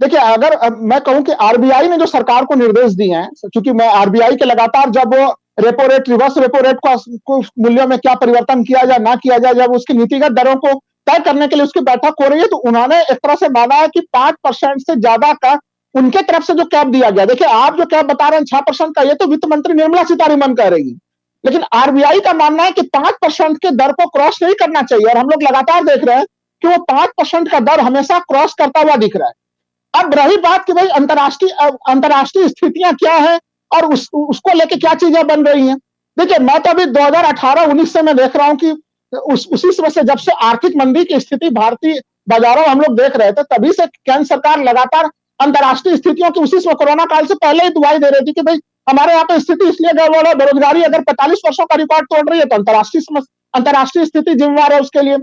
देखिए अगर मैं कहूं कि आरबीआई ने जो सरकार को निर्देश दिए हैं, क्योंकि मैं आरबीआई के लगातार जब repo rate, reverse repo rate को मूल्यों में क्या परिवर्तन किया जाए ना किया जाए, जब उसकी नीतिगत दरों को तय करने के लिए उसकी बैठक हो रही है, तो उन्होंने एक तरह से माना है कि 5% से ज्यादा का उनके तरफ से जो कैप दिया गया। देखिए आप जो कैप बता रहे हैं 6% का, ये तो वित्त मंत्री निर्मला सीतारमण कह रही है, लेकिन आरबीआई का मानना है कि 5% के दर को क्रॉस नहीं करना चाहिए। और हम लोग लगातार देख रहे हैं कि वो 5% का दर हमेशा क्रॉस करता हुआ दिख रहा है। अब रही बात कि भाई अंतर्राष्ट्रीय स्थितियां क्या है और उसको लेके क्या चीजें बन रही हैं। देखिए मैं तो अभी 2018-19 से मैं देख रहा हूं कि उसी समय से, जब से आर्थिक मंदी की स्थिति भारतीय बाजारों में हम लोग देख रहे थे, तभी से केंद्र सरकार लगातार अंतर्राष्ट्रीय स्थितियों की, उसी समय कोरोना काल से पहले ही दुहाई दे रही थी कि भाई हमारे यहाँ पे स्थिति इसलिए गड़बड़ है, बेरोजगारी अगर 45 वर्षों का रिकॉर्ड तोड़ रही है तो अंतर्राष्ट्रीय स्थिति जिम्मेवार है उसके लिए।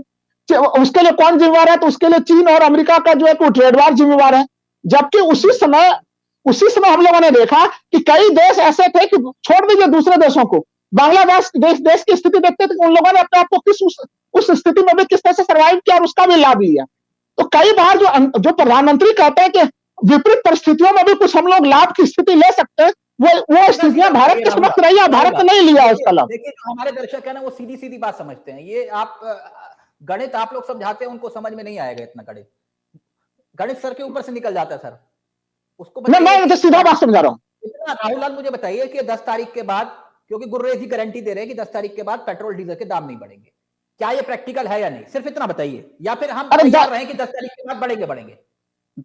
कौन जिम्मेवार है? तो उसके लिए चीन और अमेरिका का जो है ट्रेड वार जिम्मेवार है। जबकि उसी समय हम लोगों ने देखा कि कई देश ऐसे थे कि छोड़ दीजिए दूसरे देशों को, बांग्लादेश देश की स्थिति देखते थे कि उन लोगों ने अपने आप को उस स्थिति में भी किस तरह से सर्वाइव किया और उसका भी लाभ लिया। तो कई बार जो प्रधानमंत्री कहते हैं कि विपरीत परिस्थितियों में भी कुछ हम लोग लाभ की स्थिति ले सकते हैं, वो स्थितियां भारत के समक्ष रही है, भारत ने नहीं लिया उसका लाभ। देखिए हमारे दर्शक है ना, वो सीधी सीधी बात समझते हैं। ये आप गणित आप लोग समझाते हैं, उनको समझ में नहीं आएगा इतना गणित सर के ऊपर से निकल जाता है सर। उसको मैं सीधा बात समझा रहा हूँ। राहुल लाल मुझे बताइए कि 10 तारीख के बाद, क्योंकि गुर्रेज ही गारंटी दे रहे हैं कि 10 तारीख के बाद पेट्रोल डीजल के दाम नहीं बढ़ेंगे, क्या ये प्रैक्टिकल है या नहीं? सिर्फ इतना बताइए, या फिर हम तैयार रहे कि 10 तारीख के बाद बढ़ेंगे?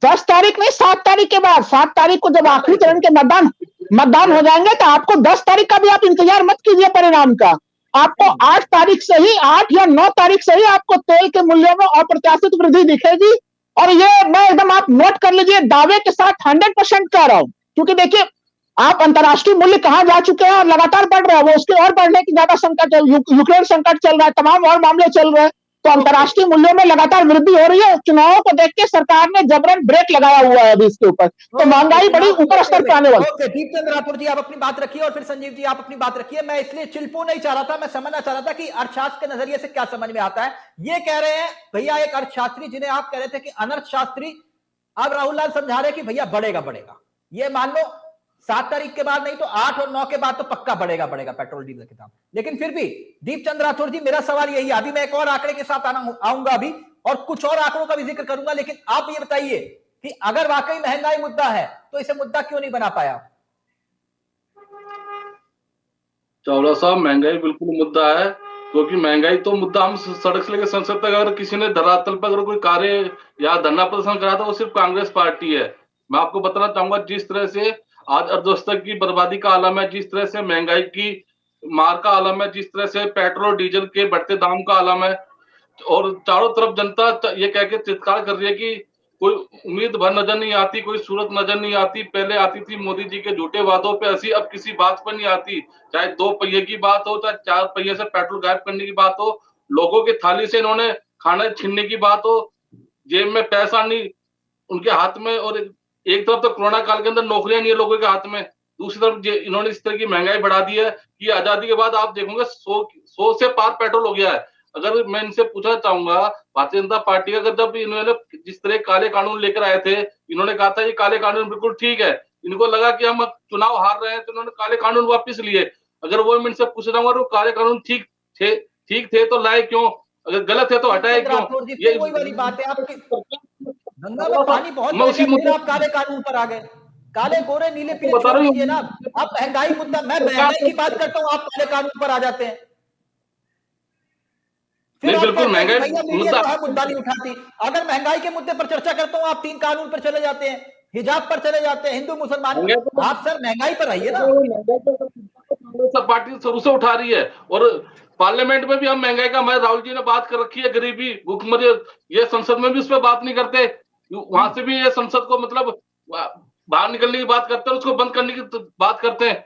10 तारीख नहीं, 7 तारीख के बाद। 7 तारीख को जब आखिरी चरण के मतदान हो जाएंगे, तो आपको 10 तारीख का भी आप इंतजार मत कीजिए परिणाम का। आपको 8 तारीख से ही, 8 या 9 तारीख से ही आपको तेल के मूल्यों में अप्रत्याशित वृद्धि दिखेगी। और ये मैं एकदम, आप नोट कर लीजिए, दावे के साथ 100% कह रहा हूं, क्योंकि देखिए आप अंतर्राष्ट्रीय मूल्य कहां जा चुके हैं और लगातार बढ़ रहा है, वो उसके और बढ़ने की ज्यादा संकट है। यूक्रेन संकट चल रहा है, तमाम और मामले चल रहे हैं, तो अंतर्राष्ट्रीय मूल्यों में लगातार वृद्धि हो रही है। चुनावों को देख के सरकार ने जबरन ब्रेक लगाया हुआ है अभी इसके ऊपर, तो महंगाई बड़ी ऊपर स्तर पर आने वाली। दीपचंद राठौर जी आप अपनी बात रखिए, और फिर संजीव जी आप अपनी बात रखिए। मैं इसलिए चिल्पू नहीं चाह रहा था, मैं समझना चाह रहा था कि अर्थशास्त्र के नजरिए से क्या समझ में आता है। ये कह रहे हैं भैया एक अर्थशास्त्री, जिन्हें आप कह रहे थे कि अनर्थशास्त्री, अब राहुल लाल समझा रहे कि भैया बढ़ेगा। ये मान लो 7 तारीख के बाद नहीं तो 8 और 9 के बाद तो पक्का बढ़ेगा पेट्रोल डीजल के दाम। लेकिन फिर भी दीपचंद राठौर जी, मेरा सवाल यही है, अभी मैं एक और आंकड़े के साथ आऊंगा अभी, और कुछ और आंकड़ों का भी जिक्र करूंगा, लेकिन आप ये बताइए कि अगर वाकई महंगाई मुद्दा है तो इसे मुद्दा क्यों नहीं बना पाया? चावला साहब, महंगाई बिल्कुल मुद्दा है, क्योंकि महंगाई तो मुद्दा, हम सड़क से लेकर संसद तक अगर किसी ने धरातल पर अगर कोई कार्य या धरना प्रदर्शन करा था, वो सिर्फ कांग्रेस पार्टी है। मैं आपको बताना चाहूंगा, जिस तरह से आज अर्थव्यवस्था की बर्बादी का आलम है, जिस तरह से महंगाई की मार का आलम है, जिस तरह से पेट्रोल डीजल के बढ़ते दाम का आलम है, और चारों तरफ जनता ये कह के चित्कार कर रही है कि कोई उम्मीद भर नजर नहीं आती, कोई सूरत नजर नहीं आती। पहले आती थी मोदी जी के झूठे वादों पे हंसी, अब किसी बात पर नहीं आती, चाहे 2 पहिए की बात हो, चाहे 4 पहिए से पेट्रोल गायब करने की बात हो, लोगों की थाली से इन्होंने खाना छीनने की बात हो, जेब में पैसा नहीं उनके हाथ में, और एक तरफ तो कोरोना काल के अंदर नौकरियां नहीं है लोगों के हाथ में, दूसरी तरफ इन्होंने इस तरह की महंगाई बढ़ा दी है कि आजादी के बाद आप देखोगे 100 से पार पेट्रोल हो गया है। अगर मैं इनसे पूछना चाहूंगा, भारतीय जनता पार्टी अगर जब इन्होंने जिस तरह काले कानून लेकर आए थे, इन्होंने कहा था ये काले कानून बिल्कुल ठीक है, इनको लगा कि हम चुनाव हार रहे हैं तो इन्होंने काले कानून वापस लिए। अगर वो मैं इनसे पूछना चाहूंगा, वो काले कानून ठीक थे तो लाए क्यों, अगर गलत है तो हटाए क्यों? ये वही वाली बात है आपकी, गंगा में पानी बहुत, आप काले कानून पर आ गए। काले गोरे नीले पीले छोड़ दीजिए ना, आप महंगाई मुद्दा, मैं महंगाई की बात करता हूँ, आप काले कानून पर आ जाते हैं। फिर बिल्कुल महंगाई मुद्दा नहीं उठाती। अगर महंगाई के मुद्दे पर चर्चा करता हूँ, आप 3 कानून पर चले जाते हैं, हिजाब पर चले जाते हैं, हिंदू मुसलमान। आप सर महंगाई पर रहिए ना। सब पार्टी शुरू से उठा रही है, और पार्लियामेंट में भी हम महंगाई का, हमारे राहुल जी ने बात कर रखी है, गरीबी भूखमरी, ये संसद में भी उस पर बात नहीं करते, वहां से भी ये संसद को मतलब बाहर निकलने की बात करते हैं, उसको बंद करने की बात करते हैं।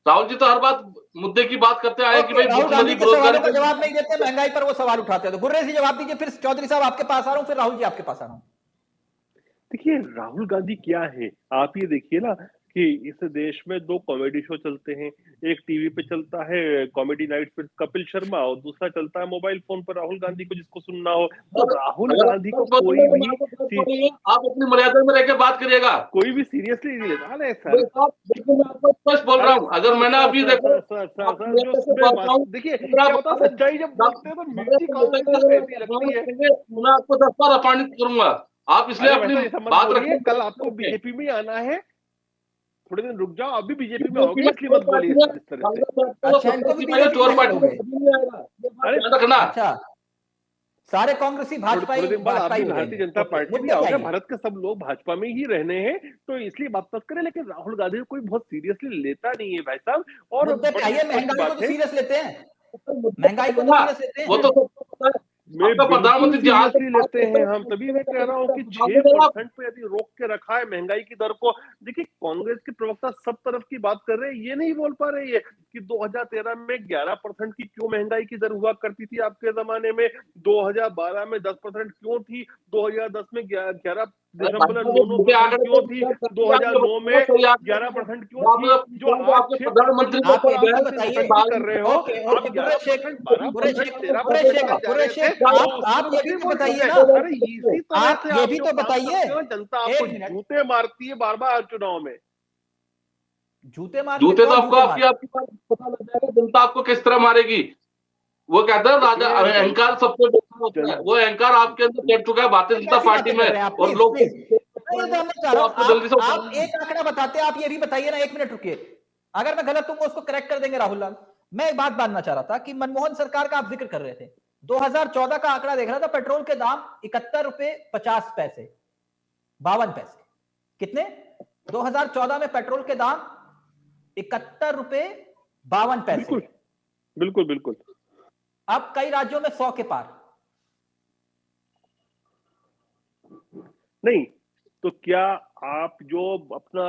राहुल जी तो हर बात मुद्दे की बात करते आए कि भाई राहुल गांधी मुख्यमंत्री के सवालों बेरोजगारी का जवाब नहीं देते, महंगाई पर वो सवाल उठाते हैं। तो गुर्रेज जी जवाब दीजिए, फिर चौधरी साहब आपके पास आ रहा हूं, फिर राहुल जी आपके पास आ रहा हूं। देखिए राहुल गांधी क्या है, आप ये देखिए ना कि इस देश में दो कॉमेडी शो चलते हैं। एक टीवी पे चलता है कॉमेडी नाइट पे कपिल शर्मा, और दूसरा चलता है मोबाइल फोन पर राहुल गांधी को, जिसको सुनना हो। तो राहुल गांधी को कोई भी आप अपनी मर्यादा में रहकर बात करिएगा, कोई भी सीरियसली नहीं लेता ना सर। मैं आपको स्पष्ट बोल रहा हूँ, अगर मैंने अभी देखो देखिए क्या होता है, सच्चाई जब बोलते हैं तो मिर्ची कैसी लगती है। मैं आपको 10 बार अपमानित करूंगा, आप इसलिए अपनी बात रखिए। कल आपको बीजेपी में आना है, थोड़े दिन रुक जाओ, अभी बीजेपी में आओगे, इसलिए मत बोलिए इस तरह से। अच्छा, सारे कांग्रेसी भाजपा थोड़े दिन बाद आप भी भारतीय जनता पार्टी में आओगे, भारत के सब लोग भाजपा में ही रहने हैं, तो इसलिए बात मत करें। लेकिन राहुल गांधी को कोई बहुत सीरियसली लेता नहीं है भाई साहब। और महंगाई को सीरियस लेते हैं, महंगाई को सीरियस लेते हैं, वो तो प्रधानमंत्री सीरियसली लेते हैं हम। तभी मैं कह रहा हूँ कि 6% पे यदि रोक के रखा है महंगाई की दर को। देखिए कांग्रेस के प्रवक्ता सब तरफ की बात कर रहे हैं, ये नहीं बोल पा रहे हैं कि 2013 में 11% की क्यों महंगाई की दर हुआ करती थी आपके जमाने में, 2012 में 10% क्यों थी, 2010 में 11 क्यों थी, 2009 में 11% क्यों थी, जो आप 6% कर रहे हो। आप ये भी तो बताइए ना, आप ये भी तो बताइए, जनता आपको जूते मारती है बार बार चुनाव में। जूते तो आपको आपकी पता लग जाएगा जनता आपको किस तरह मारेगी। वो कहता है राजा अहंकार सबसे बेकार होता है, वो अहंकार आपके अंदर चढ़ चुका है भारतीय जनता पार्टी में। और लोग आप एक आंकड़ा बताते हैं, आप ये भी बताइए ना, 1 मिनट रुकिए, अगर मैं गलत हूं उसको करेक्ट कर देंगे राहुल लाल। मैं एक बात जानना चाह रहा था कि मनमोहन सरकार का आप जिक्र कर रहे थे, 2014 का आंकड़ा देख रहा था, पेट्रोल के दाम 71 रुपए 50 पैसे 52 पैसे। कितने? 2014 में पेट्रोल के दाम 71 रुपए 52 पैसे। बिल्कुल बिल्कुल। अब कई राज्यों में 100 के पार। नहीं तो क्या आप जो अपना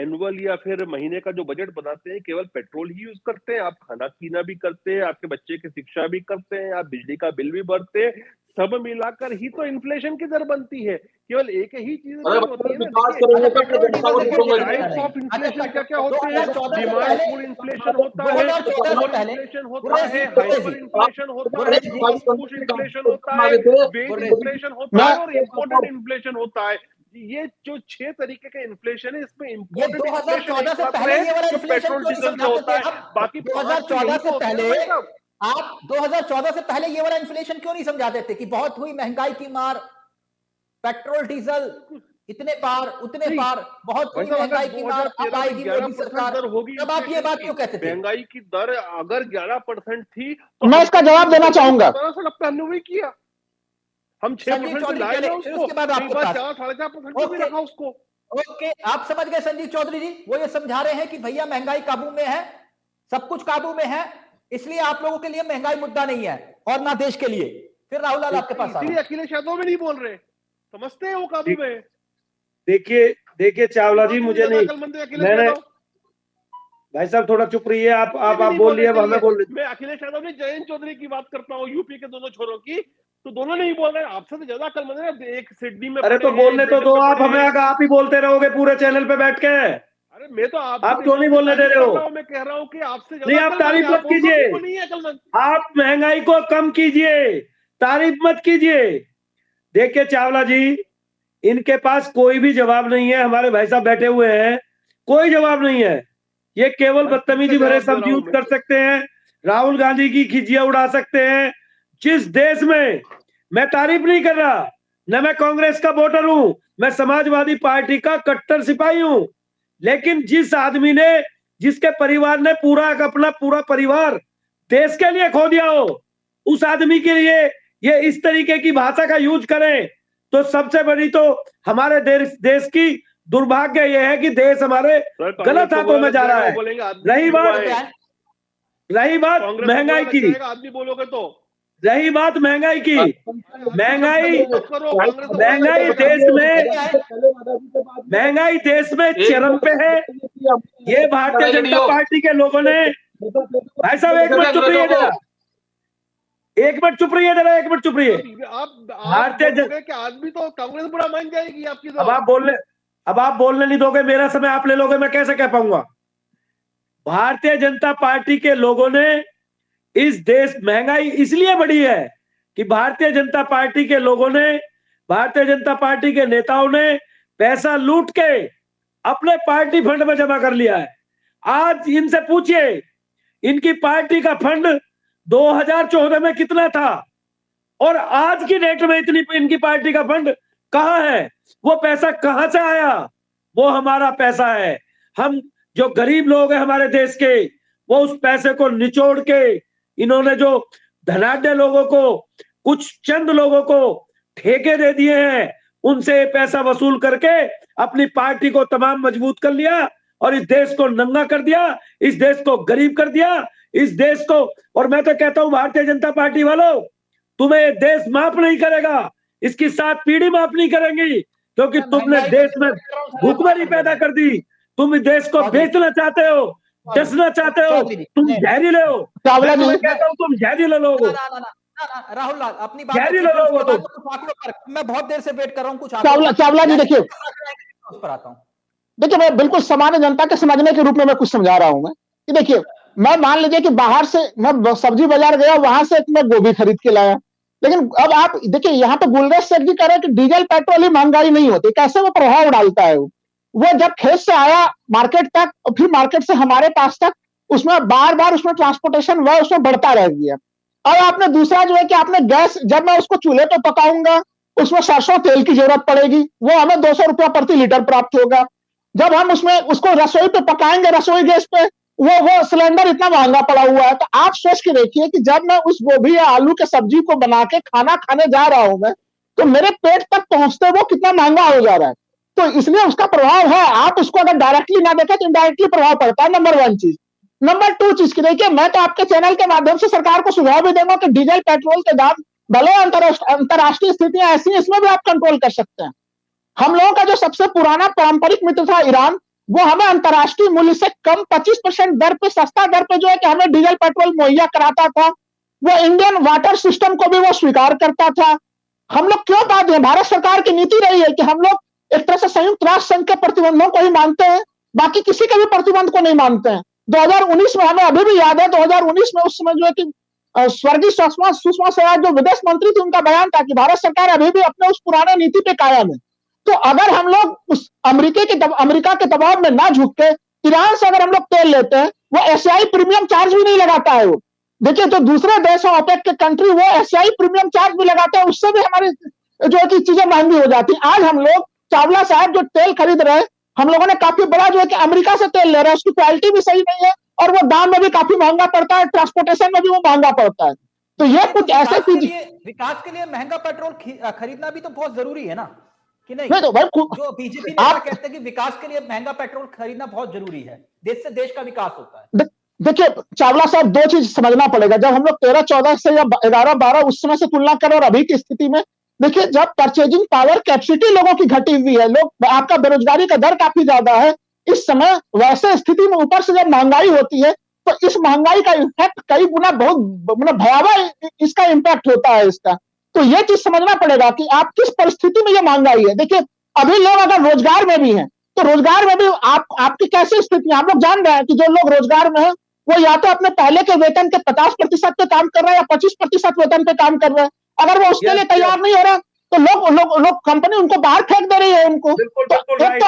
एनुअल या फिर महीने का जो बजट बनाते हैं केवल पेट्रोल ही यूज करते हैं? आप खाना पीना भी करते हैं, आपके बच्चे की शिक्षा भी करते हैं, आप बिजली का बिल भी भरते हैं, सब मिलाकर ही तो इन्फ्लेशन की दर बनती है। केवल एक ही चीज नहीं होती है ना। ऑफ इन्फ्लेशन क्या क्या होते हैं? डिमांड फुल इन्फ्लेशन होता है, इन्फ्लेशन होता है, हाइपर इन्फ्लेशन होता है, पुश इन्फ्लेशन होता है, बेस इन्फ्लेशन होता है और इम्पोर्टेड इन्फ्लेशन होता है। ये जो 6 तरीके का इन्फ्लेशन है, इसमें इम्पोर्टेड 2014 से पहले ये वाला इन्फ्लेशन क्यों नहीं समझाते थे? बाकी 2014 से पहले आप 2014 से पहले ये वाला इन्फ्लेशन क्यों नहीं समझाते थे कि बहुत हुई महंगाई की मार, पेट्रोल डीजल इतने पार उतने पार, बहुत हुई महंगाई की मार, अब आएगी मोदी सरकार, तब आप ये बात क्यों कहते थे? महंगाई की दर अगर 11% थी तो मैं इसका जवाब देना चाहूंगा। हमने किया, हम 6% लाए ना उसको, उसके बाद आपके पास 4-4.5% भी रखा उसको। ओके, आप समझ गए संजीव चौधरी जी, वो ये समझा रहे हैं कि भैया महंगाई काबू में है, सब कुछ काबू में है, इसलिए आप लोगों के लिए महंगाई मुद्दा नहीं है और ना देश के लिए। फिर राहुल लाल आपके पास इसलिए अखिलेश यादव में नहीं बोल रहे, समझते हैं वो काबू में। देखिए चावला जी, मुझे नहीं, मैंने भाई साहब थोड़ा चुप रहिए, आप बोल लिए, हमें बोल रहे। मैं अखिलेश यादव ने जयंत चौधरी की बात करता हूँ, यूपी के दोनों छोरों की, तो दोनों नहीं बोल रहे। आपसे तो ज्यादा अकल मंद है, एक सिडनी में। अरे तो बोलने तो दो, आप हमें आप ही बोलते रहोगे पूरे चैनल पे बैठ के। अरे मैं तो आप क्यों नहीं बोलने दे रहे हो? मैं कह रहा हूँ कि आपसे नहीं, आप तारीफ मत कीजिए, आप महंगाई को कम कीजिए, तारीफ मत कीजिए। देखिए चावला जी, इनके पास कोई भी जवाब नहीं है, हमारे भाई साहब बैठे हुए हैं, कोई जवाब नहीं है। ये केवल बदतमीजी भरे शब्द यूज कर सकते हैं, राहुल गांधी की खिजियां उड़ा सकते हैं। जिस देश में, मैं तारीफ नहीं कर रहा, न मैं कांग्रेस का वोटर हूं, मैं समाजवादी पार्टी का कट्टर सिपाही हूं, लेकिन जिस आदमी ने, जिसके परिवार ने अपना पूरा परिवार देश के लिए खो दिया हो, उस आदमी के लिए ये इस तरीके की भाषा का यूज करें, तो सबसे बड़ी तो हमारे देश की दुर्भाग्य यह है कि देश हमारे गलत हाथों में जा रहा है। रही बात महंगाई की, आदमी बोलोगे तो रही बात महंगाई की, महंगाई देश में चरम पे है। ये भारतीय जनता पार्टी के लोगों ने, भाई साहब एक मिनट चुप रहिए जरा, एक मिनट चुप रहिए जरा, एक मिनट चुप रहिए। भारतीय कि आज भी तो कांग्रेस बुरा मान जाएगी आपकी। अब आप बोलने नहीं दोगे, मेरा समय आप ले लोगे, मैं कैसे कह पाऊंगा। भारतीय जनता पार्टी के लोगों ने इस देश, महंगाई इसलिए बढ़ी है कि भारतीय जनता पार्टी के लोगों ने, भारतीय जनता पार्टी के नेताओं ने पैसा लूट के अपने पार्टी फंड में जमा कर लिया है। आज इनसे पूछिए, इनकी पार्टी का फंड 2014 में कितना था और आज की डेट में इतनी इनकी पार्टी का फंड कहां है, वो पैसा कहां से आया? वो हमारा पैसा है। हम जो गरीब लोग हैं हमारे देश के, वो उस पैसे को निचोड़ के इन्होंने जो धनाढ्य लोगों को, कुछ चंद लोगों को ठेके दे दिए हैं, उनसे पैसा वसूल करके अपनी पार्टी को तमाम मजबूत कर लिया और इस देश को नंगा कर दिया, इस देश को गरीब कर दिया, इस देश को। और मैं तो कहता हूं भारतीय जनता पार्टी वालों, तुम्हें ये देश माफ नहीं करेगा, इसकी 7 पीढ़ी माफ नहीं करेंगी, क्योंकि तुमने देश में भूखमरी पैदा कर दी। तुम इस देश को बेचना चाहते हो, डसना चाहते हो, तुम जहरीले हो। चावला जी, मैं कहता हूं तुम जहरीले लोग हो। राहुल लाल अपनी बात जहरीले लोग हो तुम। कुछ आंकड़ों पर, मैं बहुत देर से वेट कर रहा हूँ, कुछ चावला जी देखिए, उस पर आता हूँ। देखिए मैं बिल्कुल सामान्य जनता के समझने के रूप में मैं कुछ समझा रहा हूं। मैं कि देखिए, मैं मान लीजिए कि बाहर से मैं सब्जी बाजार गया, वहां से मैं गोभी खरीद के लाया, लेकिन अब आप देखिए यहाँ पे गुलरेज सेठ जी कह रहे हैं कि डीजल पेट्रोल ही महंगाई नहीं होती। कैसे वो प्रभाव डालता है? वो जब खेत से आया मार्केट तक और फिर मार्केट से हमारे पास तक, उसमें बार बार उसमें ट्रांसपोर्टेशन हुआ, उसमें बढ़ता रह गया। और आपने दूसरा जो है कि आपने गैस, जब मैं उसको चूल्हे पे पकाऊंगा उसमें सरसों तेल की जरूरत पड़ेगी, वो हमें 200 रुपया प्रति लीटर प्राप्त होगा। जब हम उसमें उसको रसोई पे पकाएंगे, रसोई गैस पे, वो सिलेंडर इतना महंगा पड़ा हुआ है। तो आप सोच के देखिए कि जब मैं उस गोभी या आलू के सब्जी को बना के खाना खाने जा रहा हूं मैं, तो मेरे पेट तक पहुंचते वो कितना महंगा हो जा रहा है। तो इसलिए उसका प्रभाव है। आप उसको अगर डायरेक्टली ना देखें तो इनडायरेक्टली प्रभाव पड़ता है। नंबर 1 चीज। नंबर 2 चीज की देखिए, मैं तो आपके चैनल के माध्यम से सरकार को सुझाव भी दूंगा कि डीजल पेट्रोल के दाम, भले अंतरराष्ट्रीय स्थितियां ऐसी हैं, इसमें भी आप कंट्रोल कर सकते हैं। हम लोगों का जो सबसे पुराना पारंपरिक मित्र था ईरान, वो हमें अंतरराष्ट्रीय मूल्य से कम 25% दर पे, सस्ता दर पे जो है कि हमें डीजल पेट्रोल मुहैया कराता था। वो इंडियन वाटर सिस्टम को भी वो स्वीकार करता था। हम लोग क्यों बात है, भारत सरकार की नीति रही है कि हम लोग एक तरह से संयुक्त राष्ट्र संघ के प्रतिबंधों को ही मानते हैं, बाकी किसी के भी प्रतिबंध को नहीं मानते हैं। 2019 में हमें अभी भी याद है, 2019 में उस समय जो है कि स्वर्गीय सुषमा स्वराज जो विदेश मंत्री थी, उनका बयान था कि भारत सरकार अभी भी अपने उस पुराने नीति पे कायम है। तो अगर हम लोग उस अमेरिका के दबाव में ना झुक के ईरान से अगर हम लोग तेल लेते हैं, वो एशियाई प्रीमियम चार्ज भी नहीं लगाता है। वो देखिए, जो दूसरे देश हैं ओपेक के कंट्री, वो एशियाई प्रीमियम चार्ज भी लगाते हैं, उससे भी हमारी जो है कि चीजें महंगी हो जाती है। आज हम लोग, चावला साहब जो तेल खरीद रहे हैं, हम लोगों ने काफी बड़ा जो है कि अमेरिका से तेल ले रहे हैं, उसकी क्वालिटी भी सही नहीं है और वो दाम में भी काफी महंगा पड़ता है, ट्रांसपोर्टेशन में भी वो महंगा पड़ता है। तो ये कुछ ऐसे चीज, विकास के लिए महंगा पेट्रोल खरीदना भी तो बहुत जरूरी है ना, कि नहीं? तो भाई जो बीजेपी नेता कहते हैं कि विकास के लिए महंगा पेट्रोल खरीदना बहुत जरूरी है, देश से देश का विकास होता है। देखिए चावला साहब, 2 चीज समझना पड़ेगा। जब हम लोग 13-14 से या 11-12 उस समय से तुलना करें और अभी की स्थिति में, देखिए जब परचेजिंग पावर कैपेसिटी लोगों की घटी हुई है, लोग, आपका बेरोजगारी का दर काफी ज्यादा है इस समय, वैसे स्थिति में ऊपर से जब महंगाई होती है, तो इस महंगाई का इफेक्ट कई गुना, बहुत भयावह इसका इम्पैक्ट होता है इसका। तो ये चीज समझना पड़ेगा कि आप किस परिस्थिति में ये महंगाई है। देखिए अभी लोग अगर रोजगार में भी हैं, तो रोजगार में भी आपकी कैसी स्थिति है? हम लोग जान रहे हैं कि जो लोग रोजगार में है, वो या तो अपने पहले के वेतन के 50% पे काम कर रहे हैं या 25% वेतन पे काम कर रहे हैं। अगर वो उसके लिए तैयार नहीं हो रहा, तो लोग कंपनी उनको बाहर फेंक दे रही है उनको। तो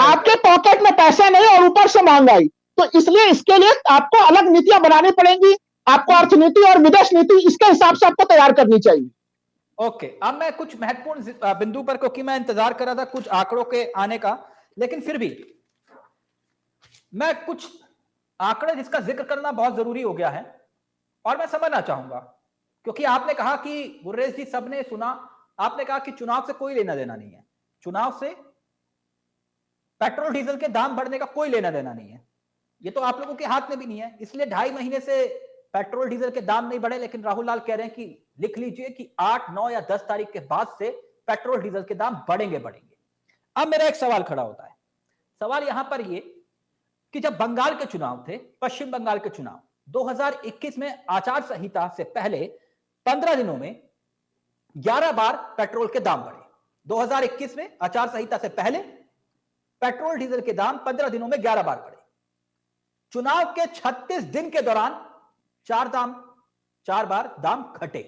आपके पॉकेट में पैसा नहीं और ऊपर से महंगाई, तो इसलिए इसके लिए आपको अलग नीतियां बनानी पड़ेंगी। आपको अर्थनीति और विदेश नीति इसके हिसाब से आपको तैयार करनी चाहिए। ओके, अब मैं कुछ महत्वपूर्ण बिंदु पर, क्योंकि मैं इंतजार कर रहा था कुछ आंकड़ों के आने का, लेकिन फिर भी मैं कुछ आंकड़े जिसका जिक्र करना बहुत जरूरी हो गया है और मैं समझना चाहूंगा, क्योंकि आपने कहा कि गुर्रेज जी, सबने सुना, आपने कहा कि चुनाव से कोई लेना देना नहीं है, चुनाव से पेट्रोल डीजल के दाम बढ़ने का कोई लेना देना नहीं है, ये तो आप लोगों के हाथ में भी नहीं है। इसलिए 2.5 महीने से पेट्रोल डीजल के दाम नहीं बढ़े, लेकिन राहुल लाल कह रहे हैं कि लिख लीजिए कि 8, 9 या 10 तारीख के बाद से पेट्रोल डीजल के दाम बढ़ेंगे। अब मेरा एक सवाल खड़ा होता है, सवाल यहां पर ये कि जब बंगाल के चुनाव थे, पश्चिम बंगाल के चुनाव 2021 में आचार संहिता से पहले 15 दिनों में 11 बार पेट्रोल के दाम बढ़े। 2021 में आचार संहिता से पहले पेट्रोल डीजल के दाम 15 दिनों में 11 बार बढ़े। चुनाव के 36 दिन के दौरान 4 बार दाम घटे।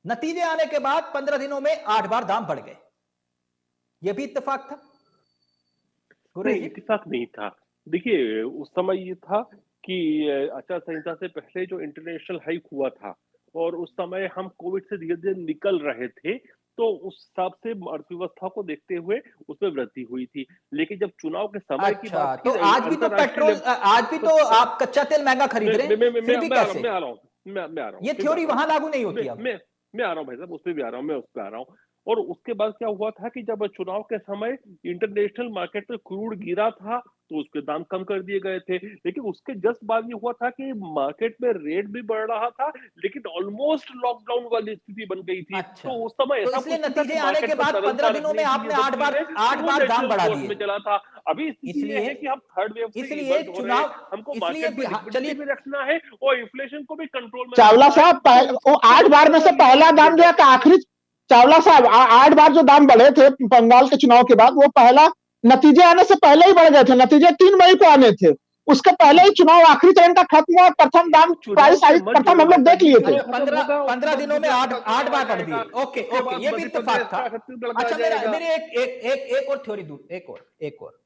नतीजे आने के बाद 15 दिनों में 8 बार दाम बढ़ गए। यह भी इत्तेफाक था? नहीं, इत्तेफाक नहीं था। देखिए, उस समय ये था कि आचार संहिता से पहले जो इंटरनेशनल हाइक हुआ था और उस समय हम कोविड से धीरे धीरे निकल रहे थे, तो उस हिसाब से अर्थव्यवस्था को देखते हुए उसमें वृद्धि हुई थी। लेकिन जब चुनाव के समय की बात तो आज भी तो पेट्रोल, आज भी तो आप कच्चा तेल महंगा खरीद रहे हैं, फिर भी कैसे? मैं आ रहा हूँ। ये थ्योरी वहां लागू नहीं होती। मैं आ रहा हूँ भाई साहब, उस पर भी आ रहा हूँ, मैं उस पर आ रहा हूँ। और उसके बाद क्या हुआ था कि जब चुनाव के समय इंटरनेशनल मार्केट में क्रूड गिरा था तो उसके दाम कम कर दिए गए थे। लेकिन उसके जस्ट बाद ये हुआ था कि मार्केट में रेट भी बढ़ रहा था, लेकिन ऑलमोस्ट लॉकडाउन वाली स्थिति बन गई थी। तो उस समय तो इसलिए नतीजे आने के बाद 15 दिनों में आपने 8 बार दाम बढ़ा दिए में चला था। अभी इसलिए है कि हम थर्ड वेव से इसलिए चुनाव, हमको मार्केट में लिक्विडिटी भी रखना है और इन्फ्लेशन को भी कंट्रोल में। चावला साहब, 8 बार में से पहला दाम जो है आखिरी, चावला साहब 8 बार जो दाम बढ़े थे बंगाल के चुनाव के बाद, वो पहला नतीजे आने से पहले ही बढ़ गए थे। नतीजे 3 मई को आने थे, उसके पहले ही चुनाव आखिरी चरण का खत्म हुआ। प्रथम दाम प्राइस हाइक प्रथम हम लोग देख लिए थे। 15 दिनों में 8 बार बढ़ दिए। ओके, ये भी इत्तेफाक था। अच्छा, मेरे एक और थ्योरी दूं, एक और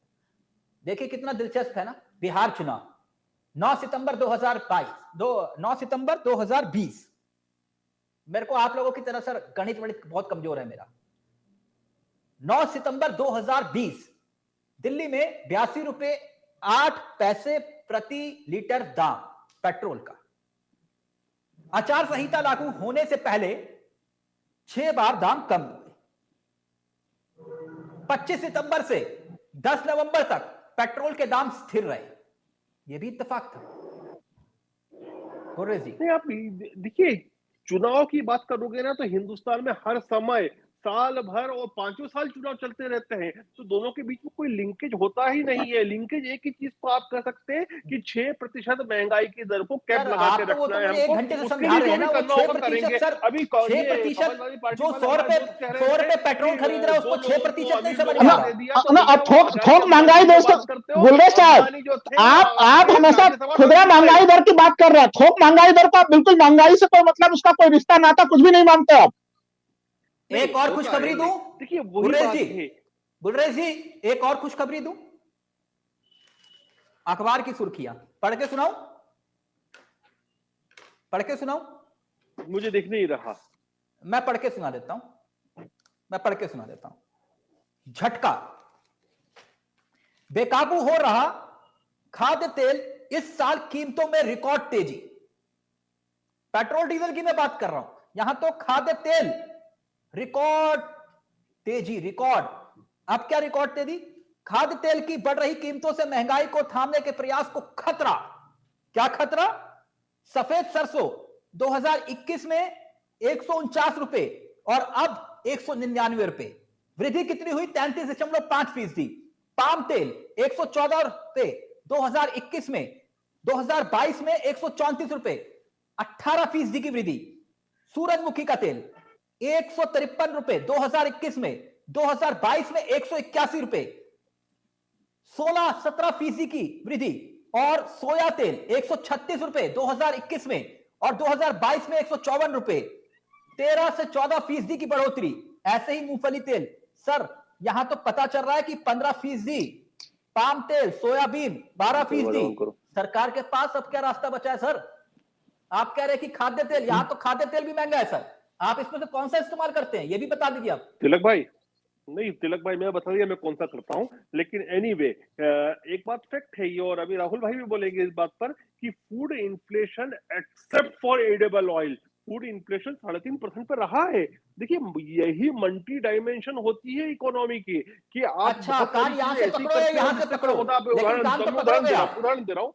देखिए कितना दिलचस्प है ना। बिहार चुनाव 9 सितंबर 2020। मेरे को आप लोगों की तरह सर गणित बहुत कमजोर है मेरा। 9 सितंबर 2020 दिल्ली में 82 रुपए 8 पैसे प्रति लीटर दाम पेट्रोल का। आचार संहिता लागू होने से पहले 6 बार दाम कम हुए। 25 सितंबर से 10 नवंबर तक पेट्रोल के दाम स्थिर रहे। यह भी इत्तेफाक था। नहीं, आप देखिए, चुनाव की बात करोगे ना तो हिंदुस्तान में हर समय साल भर और 5 साल चुनाव चलते रहते हैं, तो दोनों के बीच में कोई लिंकेज होता ही नहीं है। लिंकेज एक ही चीज को आप कर सकते हैं कि 6% महंगाई की दर को कैप लगा के रखना है हमको। 1 घंटे से समझा रहे हैं ना, वो 6% सर, अभी 6% जो 100 रुपए पेट्रोल खरीद रहा है उसको 6% नहीं समझ में आ रहा। थोक महंगाई दोस्तों, गुलरेज साहब आप हमेशा खुदरा महंगाई दर की बात कर रहे हैं। थोक महंगाई दर का बिल्कुल महंगाई से कोई मतलब, उसका कोई रिश्ता नाता कुछ भी नहीं मानते आप। एक और खुशखबरी दूं, देखिए गुलरेज जी एक और खुशखबरी दूं। अखबार की सुर्खियां पढ़ के सुनाऊं? मुझे दिख नहीं रहा। मैं पढ़ के सुना देता हूं। झटका, बेकाबू हो रहा खाद्य तेल, इस साल कीमतों में रिकॉर्ड तेजी। पेट्रोल डीजल की मैं बात कर रहा हूं, यहां तो खाद्य तेल रिकॉर्ड तेजी। अब क्या रिकॉर्ड तेजी? खाद्य तेल की बढ़ रही कीमतों से महंगाई को थामने के प्रयास को खतरा। क्या खतरा? सफेद सरसों 2021 में 149 रुपए और अब 199 रुपए। वृद्धि कितनी हुई? 33.5%। पाम तेल 114 रुपए 2021 में, 2022 में 134 रुपए, 18% की वृद्धि। सूरजमुखी का तेल 153 रुपए 2021 में, 2022 में 181 रुपए, 16-17% की वृद्धि। और सोया तेल 136 रुपए 2021 में और 2022 में 154 रुपए, 13 से 14% की बढ़ोतरी। ऐसे ही मूंगफली तेल सर, यहां तो पता चल रहा है कि 15%। पाम तेल, सोयाबीन 12%। सरकार के पास अब क्या रास्ता बचा है सर? आप कह रहे हैं कि खाद्य तेल, यहां तो खाद्य तेल भी महंगा है सर। आप इसमें से कौन सा इस्तेमाल करते हैं, ये भी बता दीजिए आप। तिलक भाई मैं बता दिया मैं कौन सा करता हूं। लेकिन एनीवे, एक बात फैक्ट है ये, और अभी राहुल भाई भी बोलेंगे इस बात पर कि food inflation except for edible oil, food inflation 3.5% पर रहा है। देखिए, यही मल्टी डायमेंशन होती है इकोनॉमी की कि आप अच्छा, कान यहां से पकड़ो या यहां से पकड़ो, उदाहरण दे रहा हूं।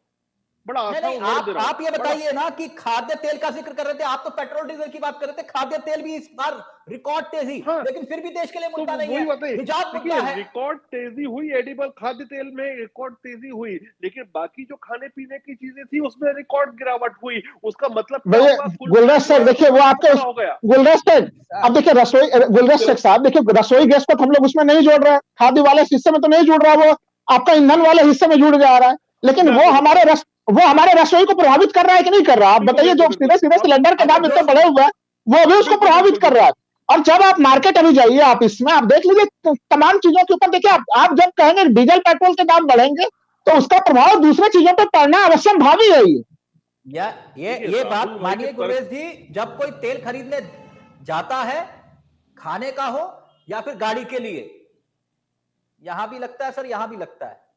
बड़ा नहीं आसान नहीं, उदाहरण दे रहा हूं। आप ये बताइए ना कि खाद्य तेल का जिक्र कर रहे थे, आप तो पेट्रोल डीजल की बात कर रहे थे, खाद्य तेल भी इस बार रिकॉर्ड तेजी, हाँ, लेकिन फिर भी देश के लिए तो मुद्दा नहीं वही है, बात है। हिजाब देखिए मुद्दा है। रिकॉर्ड तेजी हुई, एडिबल खाद्य तेल में रिकॉर्ड तेजी हुई, लेकिन बाकी जो खाने पीने की चीजें थी उसमें रिकॉर्ड गिरावट हुई। उसका मतलब क्या भैया हुआ? फुल गुलराज जो सर है देखिए, वो आपके खड़ा हो गया। गुलराज सर, अब देखिए रसोई, गुलराज शेख साहब देखिए, रसोई गैस को तो हम लोग उसमें नहीं जोड़ रहे हैं, खाद्य वाले हिस्से में तो नहीं जुड़ रहा, वो आपका ईंधन वाले हिस्से में जुड़ जा रहा है, लेकिन मैं वो आपको हमारे वो हमारे रसोई को प्रभावित कर रहा है कि नहीं कर रहा? आप बिल्कुल बताइए, जो बिल्कुल सीधे सीधे बिल्कुल सिलेंडर के दाम इतने बढ़े हुए हैं, वो भी उसको बिल्कुल प्रभावित बिल्कुल कर रहा है। और जब आप मार्केट अभी जाइए, आप इसमें आप देख लीजिए तमाम चीजों के ऊपर, देखिए आप जब कहेंगे डीजल पेट्रोल के दाम बढ़ेंगे, तो उसका प्रभाव दूसरे चीजों पर पड़ना अवश्य भावी है। ये बात राहुल भाई मानिए के गुरवेश जी, जब कोई तेल खरीदने जाता है, खाने का हो या फिर गाड़ी के लिए, यहां भी लगता है सर, यहां भी लगता है।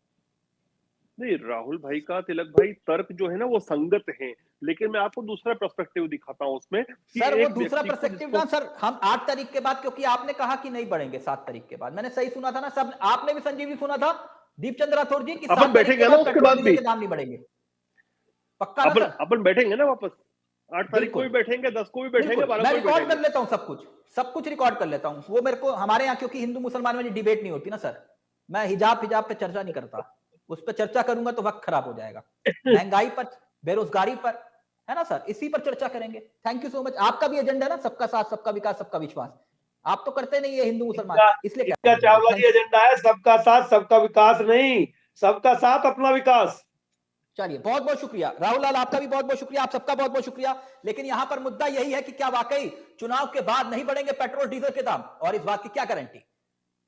नहीं, राहुल भाई का, तिलक भाई, तर्क जो है ना वो संगत है, लेकिन मैं आपको दूसरा पर्सपेक्टिव दिखाता हूं उसमें कि सर वो एक दूसरा व्यक्ति को पर्सपेक्टिव जिसको ना सर, हम 8 तारीख के बाद, क्योंकि आपने कहा कि नहीं बढ़ेंगे 7 तारीख के बाद, मैंने सही सुना था ना सब? आपने भी संजीव जी सुना था, दीपचंद्र राठौर जी, कि 7 अपन तारीख के बैठेंगे ना बाद उसके पेट्रोल बाद डीजल भी, के दाम नहीं बढ़ेंगे। पक्का ना सर? अपन बैठेंगे ना वापस, 8 तारीख को बिल्कुल भी बैठेंगे, 10 को भी बैठेंगे, बिल्कुल, 12 मैं को भी रिकॉर्ड कर बैठेंगे। लेता हूं सब कुछ रिकॉर्ड कर लेता हूं। वो मेरे को, हमारे यहाँ क्योंकि हिंदू मुसलमान में डिबेट नहीं होती ना सर, मैं हिजाब पे चर्चा नहीं करता, उस पर चर्चा करूंगा तो वक्त खराब हो जाएगा। महंगाई पर, बेरोजगारी पर, है ना सर, इसी पर चर्चा करेंगे। Thank you so much. आपका भी एजेंडा है ना, सबका साथ, सबका विकास, सबका विश्वास, आप तो करते नहीं है हिंदू मुसलमान, इसलिए इनका चावला जी एजेंडा है सबका साथ सबका विकास, नहीं सबका साथ अपना विकास। चलिए, बहुत बहुत शुक्रिया राहुल लाल, आपका भी बहुत बहुत शुक्रिया, आप सबका बहुत बहुत शुक्रिया। लेकिन यहां पर मुद्दा यही है कि क्या वाकई चुनाव के बाद नहीं बढ़ेंगे पेट्रोल डीजल के दाम, और इस बात की क्या गारंटी?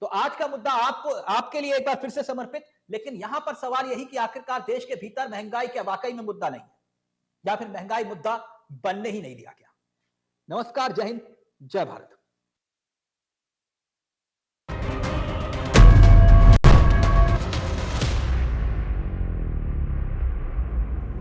तो आज का मुद्दा आपको, आपके लिए एक बार फिर से समर्पित। लेकिन यहां पर सवाल यही कि आखिरकार देश के भीतर महंगाई क्या वाकई में मुद्दा नहीं है, या फिर महंगाई मुद्दा बनने ही नहीं दिया गया? नमस्कार, जय हिंद, जय भारत।